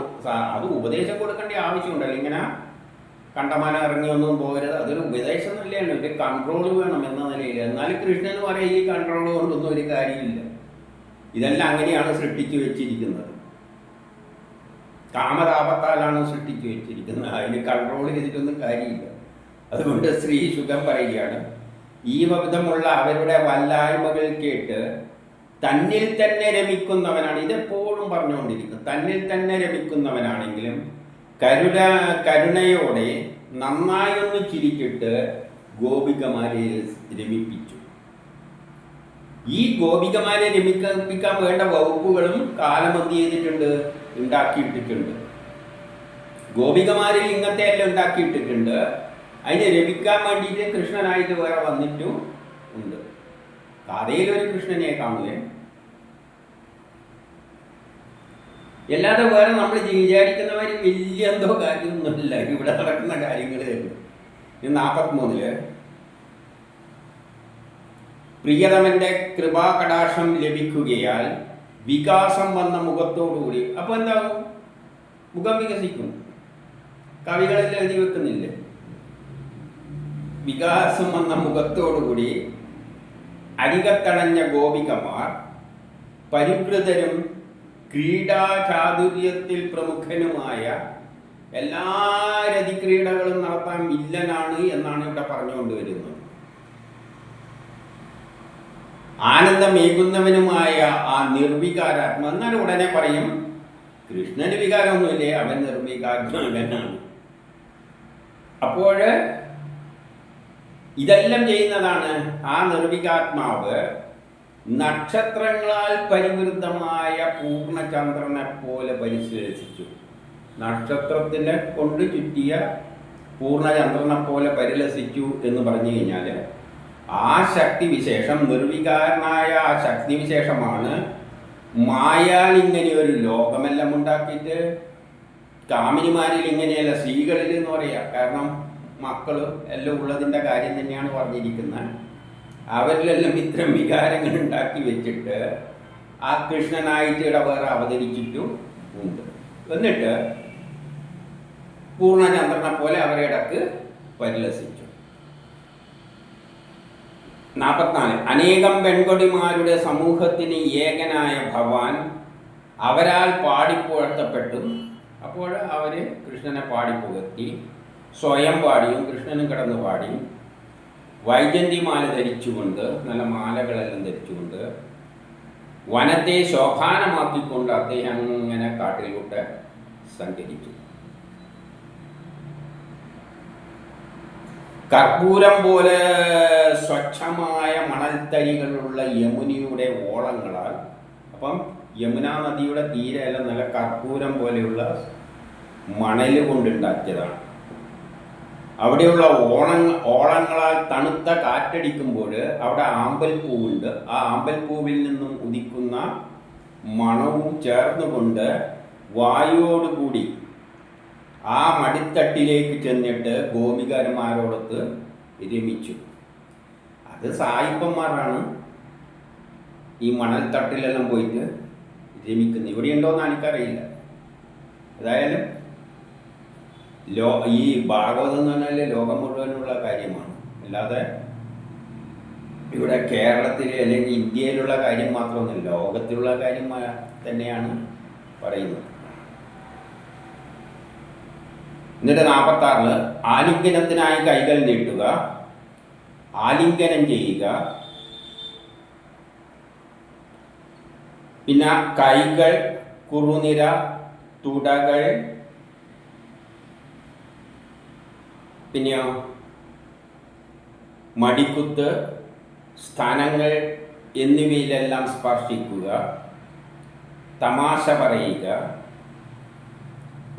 [SPEAKER 1] അത് ഉപദേശം കൊടുക്കേണ്ട ആവശ്യമുണ്ടല്ലോ. ഇങ്ങനെ കണ്ടമാനം ഇറങ്ങിയൊന്നും പോകരുത്. അതൊരു ഉപദേശം തന്നെയാണ്. ഒരു കൺട്രോൾ വേണം എന്ന നിലയിൽ. എന്നാൽ കൃഷ്ണൻ പറയും ഈ കൺട്രോൾ കൊണ്ടൊന്നും ഒരു കാര്യമില്ല. ഇതെല്ലാം അങ്ങനെയാണ് സൃഷ്ടിച്ചു വെച്ചിരിക്കുന്നത്. കാമതാപത്താലാണ് സൃഷ്ടിച്ചു വെച്ചിരിക്കുന്നത്. അതിന് കൺട്രോൾ ചെയ്തിട്ടൊന്നും കാര്യമില്ല. അതുകൊണ്ട് ശ്രീ ശുഗൻ പറയുകയാണ്, ഈ വിധമുള്ള അവരുടെ വല്ലായ്മകൾ കേട്ട് തന്നിൽ തന്നെ രമിക്കുന്നവനാണ്. ഇതെപ്പോഴും പറഞ്ഞുകൊണ്ടിരിക്കുന്നത്. തന്നിൽ തന്നെ രമിക്കുന്നവനാണെങ്കിലും കരുണയോടെ നന്നായൊന്ന് ചിരിച്ചിട്ട് ഗോപികമാരെ രമിപ്പിച്ചു. ഈ ഗോപികമാരെ രമിപ്പിക്കാൻ വേണ്ട വകുപ്പുകളും കാലം എന്ത് ചെയ്തിട്ടുണ്ട്? ഉണ്ടാക്കിയിട്ടിട്ടുണ്ട്. ഗോപികമാരിൽ ഇങ്ങനത്തെ എല്ലാം ഉണ്ടാക്കിയിട്ടിട്ടുണ്ട്. അതിനെ രമിക്കാൻ വേണ്ടിയിട്ട് കൃഷ്ണനായിട്ട് വേറെ വന്നിട്ടും ഉണ്ട്. കഥയിലൊരു കൃഷ്ണനെ കാണുകയും അല്ലാതെ വേറെ നമ്മൾ വിചാരിക്കുന്നവർ വലിയ എന്തോ കാര്യമൊന്നുമില്ല. ഇവിടെ നടക്കുന്ന കാര്യങ്ങൾ തന്നെ. 43 പ്രിയതമന്റെ കൃപാകടാക്ഷം ലഭിക്കുകയാൽ വികാസം വന്ന മുഖത്തോടുകൂടി. അപ്പോൾ എന്താകും? മുഖം വികസിക്കും. കവികളെല്ലാം എഴുതി വെക്കുന്നില്ലേ? വികാസം വന്ന മുഖത്തോടുകൂടി അരികത്തണഞ്ഞ ഗോപികമാർ പരിവൃതരും ക്രീഡാചാതുര്യത്തിൽ പ്രമുഖനുമായ എല്ലാ രതിക്രീഡകളും നടത്താൻ വില്ലനാണ് എന്നാണ് ഇവിടെ പറഞ്ഞുകൊണ്ട് വരുന്നത്. ആനന്ദമേകുന്നവനുമായ ആ നിർവികാരാത്മ. എന്നാൽ ഉടനെ പറയും കൃഷ്ണന് വികാരമൊന്നുമില്ലേ, അവൻ നിർവികാരനാണ്. അപ്പോൾ ഇതെല്ലാം ചെയ്യുന്നതാണ് ആ നിർവികാത്മാവ് നക്ഷത്രങ്ങളാൽ പരിവൃതമായ പൂർണ്ണചന്ദ്രനെ പോലെ പരിശീലിച്ചു. നക്ഷത്രത്തിനെ കൊണ്ട് ചുറ്റിയ പൂർണ്ണചന്ദ്രനെ പോലെ പരിലസിച്ചു എന്ന് പറഞ്ഞു കഴിഞ്ഞാൽ ആ ശക്തിവിശേഷം, നിർവികാരനായ ആ ശക്തിവിശേഷമാണ് മായാൽ ഇങ്ങനെ ഒരു ലോകമെല്ലാം ഉണ്ടാക്കിയിട്ട് കാമിനിമാരിൽ ഇങ്ങനെയല്ല, സ്ത്രീകളിൽ എന്ന് പറയാം. കാരണം മക്കൾ എല്ലാം ഉള്ളതിൻ്റെ കാര്യം തന്നെയാണ് പറഞ്ഞിരിക്കുന്നത്. അവരിലെല്ലാം ഇത്തരം വികാരങ്ങൾ ഉണ്ടാക്കി വെച്ചിട്ട് ആ കൃഷ്ണനായിട്ട് വേറെ അവതരിച്ചിട്ടും ഉണ്ട്. എന്നിട്ട് പൂർണ്ണചന്ദ്രനെ പോലെ അവരെ ഇടക്ക് പരിലസിച്ചു. 44. അനേകം പെൺകൊടിമാരുടെ സമൂഹത്തിന് ഏകനായ ഭഗവാൻ അവരാൽ പാടിപ്പുഴത്തപ്പെട്ടു. അപ്പോൾ അവർ കൃഷ്ണനെ പാടിപ്പുകത്തി, സ്വയം പാടിയും കൃഷ്ണനും കിടന്ന് പാടിയും വൈജന്തിമാല ധരിച്ചുകൊണ്ട്, നല്ല മാലകളെല്ലാം ധരിച്ചുകൊണ്ട് വനത്തെ ശോഭാനമാക്കിക്കൊണ്ട് അദ്ദേഹം അങ്ങനെ കാട്ടിലൂടെ സഞ്ചരിച്ചു. കർപ്പൂരം പോലെ സ്വച്ഛമായ മണൽത്തരികളുള്ള യമുനയുടെ ഓളങ്ങളാൽ, അപ്പം യമുനാ നദിയുടെ തീരെയെല്ലാം നല്ല കർപ്പൂരം പോലെയുള്ള മണൽ കൊണ്ടുണ്ടാക്കിയതാണ്. അവിടെയുള്ള ഓളങ്ങളാൽ തണുത്ത കാറ്റടിക്കുമ്പോൾ അവിടെ ആമ്പൽപ്പൂവുണ്ട്. ആ ആമ്പൽപ്പൂവിൽ നിന്നും ഉദിക്കുന്ന മണവും ചേർന്നുകൊണ്ട് വായുവോടുകൂടി ആ മടിത്തട്ടിലേക്ക് ചെന്നിട്ട് ഗോപികന്മാരോടൊത്ത് രമിച്ചു. അത് സായിപ്പന്മാരാണ് ഈ മണൽത്തട്ടിലെല്ലാം പോയിട്ട് രമിക്കുന്നത്. ഇവിടെ ഉണ്ടോയെന്ന് എനിക്കറിയില്ല. ഏതായാലും ഈ ഭാഗവതം എന്ന് പറഞ്ഞാൽ ലോകം മുഴുവനുള്ള കാര്യമാണ്. അല്ലാതെ ഇവിടെ കേരളത്തിൽ അല്ലെങ്കിൽ ഇന്ത്യയിലുള്ള കാര്യം മാത്രമൊന്നുമില്ല, ലോകത്തിലുള്ള കാര്യം തന്നെയാണ് പറയുന്നത്. എന്നിട്ട് 46 ആലിംഗനത്തിനായി കൈകൾ നീട്ടുക, ആലിംഗനം ചെയ്യുക. പിന്നെ കൈകൾ, കുറുനിര, തുടകൾ, പിന്നെയോ മടിക്കുത്ത്, സ്ഥാനങ്ങൾ എന്നിവയിലെല്ലാം സ്പർശിക്കുക, തമാശ പറയുക,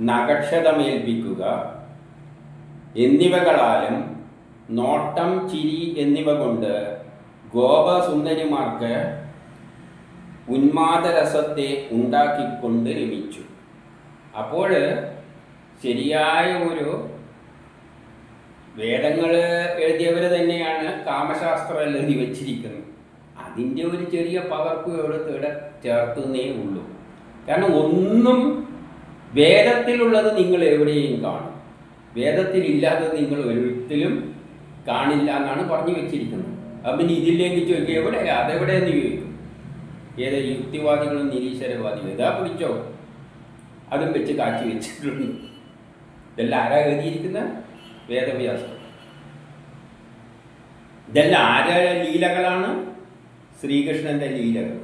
[SPEAKER 1] നഖക്ഷതമേൽപ്പിക്കുക എന്നിവകളാലും നോട്ടം, ചിരി എന്നിവ കൊണ്ട് ഗോപസുന്ദരിമാർക്ക് ഉന്മാദരസത്തെ ഉണ്ടാക്കിക്കൊണ്ട് രമിച്ചു. അപ്പോൾ ശരിയായ ഒരു വേദങ്ങൾ എഴുതിയവർ തന്നെയാണ് കാമശാസ്ത്രം എഴുതി വച്ചിരിക്കുന്നത്. അതിൻ്റെ ഒരു ചെറിയ പകർപ്പ് എടുത്ത് ചേർത്തുന്നേ ഉള്ളൂ. കാരണം ഒന്നും വേദത്തിലുള്ളത് നിങ്ങൾ എവിടെയും കാണും, വേദത്തിലില്ലാത്തത് നിങ്ങൾ ഒരിക്കലും കാണില്ല എന്നാണ് പറഞ്ഞു വെച്ചിരിക്കുന്നത്. അപ്പം പിന്നെ ഇതിലേക്ക് ചോദിക്കുക എവിടെയാ, അതെവിടെയെന്ന് ചോദിക്കും. ഏത് യുക്തിവാദികളും നിരീശ്വരവാദികളും ഇതാ പിടിച്ചോ, അതും വെച്ച് കാച്ചി വെച്ചിട്ടുണ്ട്. ഇതെല്ലാം ആരാ എഴുതിയിരിക്കുന്നത്? വേദവ്യാസം. ഇതെല്ലാം ആരുടെ ലീലകളാണ്? ശ്രീകൃഷ്ണന്റെ ലീലകൾ.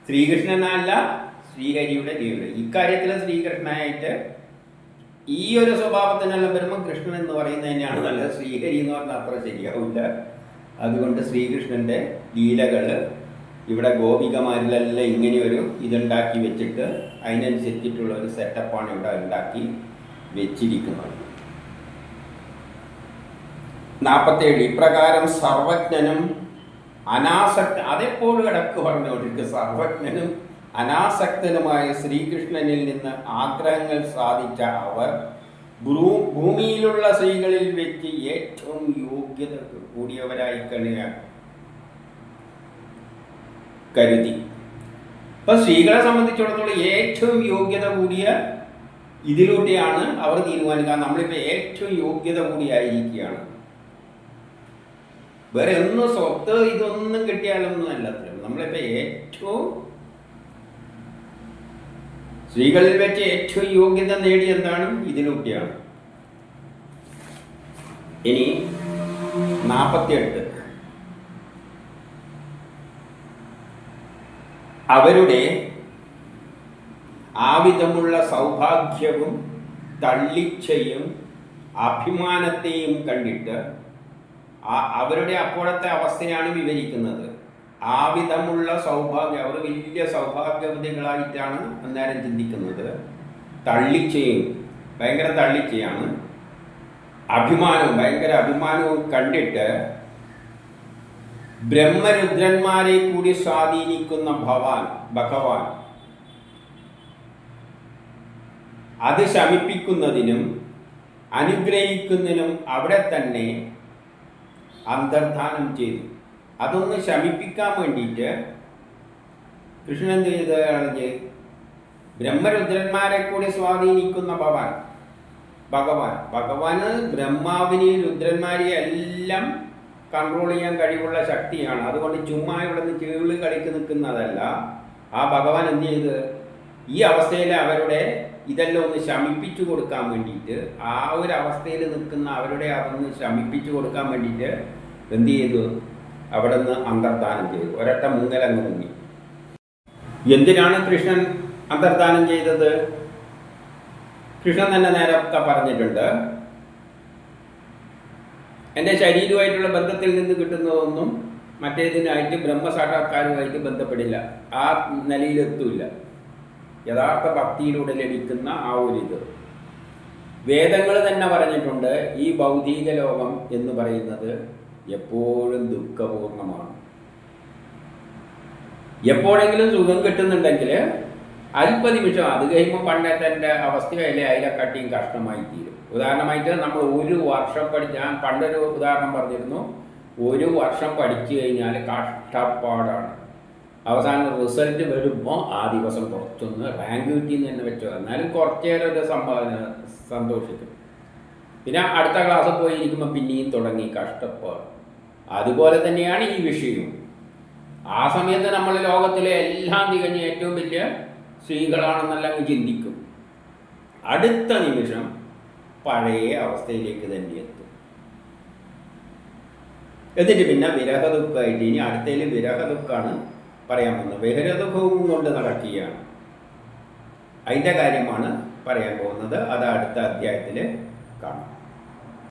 [SPEAKER 1] ശ്രീകൃഷ്ണനല്ല, ശ്രീഹരിയുടെ ലീലകൾ. ഇക്കാര്യത്തിൽ ശ്രീകൃഷ്ണനായിട്ട് ഈ ഒരു സ്വഭാവത്തിനെല്ലാം വരുമ്പോൾ കൃഷ്ണൻ എന്ന് പറയുന്നത് തന്നെയാണ് നല്ലത്. ശ്രീഹരി എന്ന് പറഞ്ഞാൽ അത്ര ശരിയാവില്ല. അതുകൊണ്ട് ശ്രീകൃഷ്ണന്റെ ലീലകൾ ഇവിടെ ഗോപികമാരിലെല്ലാം ഇങ്ങനെയൊരു ഇതുണ്ടാക്കി വെച്ചിട്ട് അതിനനുസരിച്ചിട്ടുള്ള ഒരു സെറ്റപ്പാണ് ഇവിടെ ഉണ്ടാക്കി വെച്ചിരിക്കുന്നത്. 47 ഇപ്രകാരം സർവജ്ഞനും അതെപ്പോഴും ഇടക്ക് പറഞ്ഞുകൊണ്ടിരിക്കും. സർവജ്ഞനും അനാസക്തനുമായ ശ്രീകൃഷ്ണനിൽ നിന്ന് ആഗ്രഹങ്ങൾ സാധിച്ച അവർ ഭൂമിയിലുള്ള സ്ത്രീകളിൽ വെച്ച് ഏറ്റവും യോഗ്യത കൂടിയവരായി കരുതി. ഇപ്പൊ സ്ത്രീകളെ സംബന്ധിച്ചിടത്തോളം ഏറ്റവും യോഗ്യത കൂടിയ ഇതിലൂടെയാണ് അവർ തീരുമാനിക്കുക. നമ്മളിപ്പോൾ ഏറ്റവും യോഗ്യത കൂടിയായിരിക്കുകയാണ്. വേറെ ഒന്നും സ്വത്ത് ഇതൊന്നും കിട്ടിയാലൊന്നും അല്ല. നമ്മളിപ്പോൾ ഏറ്റവും സ്ത്രീകളിൽ വെച്ച് ഏറ്റവും യോഗ്യത നേടിയെന്താണ്? ഇതിലൂടെയാണ്. ഇനി 48 അവരുടെ ആ വിധമുള്ള സൗഭാഗ്യവും തള്ളിച്ചയും അഭിമാനത്തെയും കണ്ടിട്ട് അവരുടെ അപ്പോഴത്തെ അവസ്ഥയാണ് വിവരിക്കുന്നത്. ആ വിധമുള്ള സൗഭാഗ്യം, അവർ വലിയ സൗഭാഗ്യവതികളായിട്ടാണ് അന്നേരം ചിന്തിക്കുന്നത്. തള്ളിച്ചയും, ഭയങ്കര തള്ളിച്ചയാണ്, അഭിമാനവും, ഭയങ്കര അഭിമാനവും കണ്ടിട്ട് ബ്രഹ്മരുദ്രന്മാരെ കൂടി സ്വാധീനിക്കുന്ന ഭഗവാൻ അത് ശമിപ്പിക്കുന്നതിനും അനുഗ്രഹിക്കുന്നതിനും അവിടെ തന്നെ അന്തർധാനം ചെയ്തു. അതൊന്ന് ശമിപ്പിക്കാൻ വേണ്ടിയിട്ട് കൃഷ്ണൻ എന്ത് ചെയ്തതാണ്? ബ്രഹ്മരുദ്രന്മാരെ കൂടി സ്വാധീനിക്കുന്ന ഭഗവാന് ബ്രഹ്മാവിനെയും രുദ്രന്മാരെയും എല്ലാം കൺട്രോൾ ചെയ്യാൻ കഴിവുള്ള ശക്തിയാണ്. അതുകൊണ്ട് ചുമ്മാ ഇവിടെ നിന്ന് ചീള് കളിക്ക് നിൽക്കുന്നതല്ല. ആ ഭഗവാൻ എന്ത് ചെയ്ത് ഈ അവസ്ഥയിൽ അവരുടെ ഇതെല്ലാം ഒന്ന് ശമിപ്പിച്ചു കൊടുക്കാൻ വേണ്ടിയിട്ട്, ആ ഒരു അവസ്ഥയിൽ നിൽക്കുന്ന അവരുടെ അതൊന്ന് ശമിപ്പിച്ചു കൊടുക്കാൻ വേണ്ടിയിട്ട് എന്ത് ചെയ്തു? അവിടെ നിന്ന് അന്തർധാനം ചെയ്തു. ഒരൊറ്റ മുങ്ങലങ്ങ് മുങ്ങി. എന്തിനാണ് കൃഷ്ണൻ അന്തർധാനം ചെയ്തത്? കൃഷ്ണൻ തന്നെ നേരത്തെ പറഞ്ഞിട്ടുണ്ട്, എൻ്റെ ശരീരവുമായിട്ടുള്ള ബന്ധത്തിൽ നിന്ന് കിട്ടുന്നതൊന്നും മറ്റേതിനായിട്ട് ബ്രഹ്മസാക്ഷാത്കാരവുമായിട്ട് ബന്ധപ്പെടില്ല, ആ നിലയിലെത്തൂല്ല. യഥാർത്ഥ ഭക്തിയിലൂടെ ലഭിക്കുന്ന ആ ഒരിത് വേദങ്ങൾ തന്നെ പറഞ്ഞിട്ടുണ്ട്. ഈ ഭൗതിക ലോകം എന്ന് പറയുന്നത് എപ്പോഴും ദുഃഖപൂർണമാണ്. എപ്പോഴെങ്കിലും സുഖം കിട്ടുന്നുണ്ടെങ്കിൽ അല്പനിമിഷം, അത് കഴിയുമ്പോൾ പണ്ടത്തെ അവസ്ഥയല്ലേ അതിലെക്കാട്ടിയും കഷ്ടമായി തീരും. ഉദാഹരണമായിട്ട് നമ്മൾ ഒരു വർഷം ഞാൻ പണ്ടൊരു ഉദാഹരണം പറഞ്ഞിരുന്നു. ഒരു വർഷം പഠിച്ചു കഴിഞ്ഞാൽ കഷ്ടപ്പാടാണ്. അവസാനം റിസൾട്ട് വരുമ്പോൾ ആ ദിവസം കുറച്ചൊന്ന് റാങ്ക് കിട്ടിയെന്ന് തന്നെ വെച്ചോ, എന്നാലും കുറച്ചേറെ ഒരു സന്തോഷിക്കും. പിന്നെ അടുത്ത ക്ലാസ്സിൽ പോയിരിക്കുമ്പോൾ പിന്നെയും തുടങ്ങി കഷ്ടപ്പാട്. അതുപോലെ തന്നെയാണ് ഈ വിഷയവും. ആ സമയത്ത് നമ്മൾ ലോകത്തിലെ എല്ലാം തികഞ്ഞ് ഏറ്റവും വലിയ സ്ത്രീകളാണെന്നെല്ലാം ചിന്തിക്കും. അടുത്ത നിമിഷം പഴയ അവസ്ഥയിലേക്ക് തന്നെ എത്തും. എന്നിട്ട് പിന്നെ വിരഹദുഃഖമായിട്ട്, ഇനി അടുത്തതിൽ വിരഹദുഃഖമാണ് പറയാൻ പോകുന്നത്. വിരഹദുഃഖവും കൊണ്ട് നടക്കുകയാണ്. അതിൻ്റെ കാര്യമാണ് പറയാൻ പോകുന്നത്. അത് അടുത്ത അധ്യായത്തിൽ കാണാം.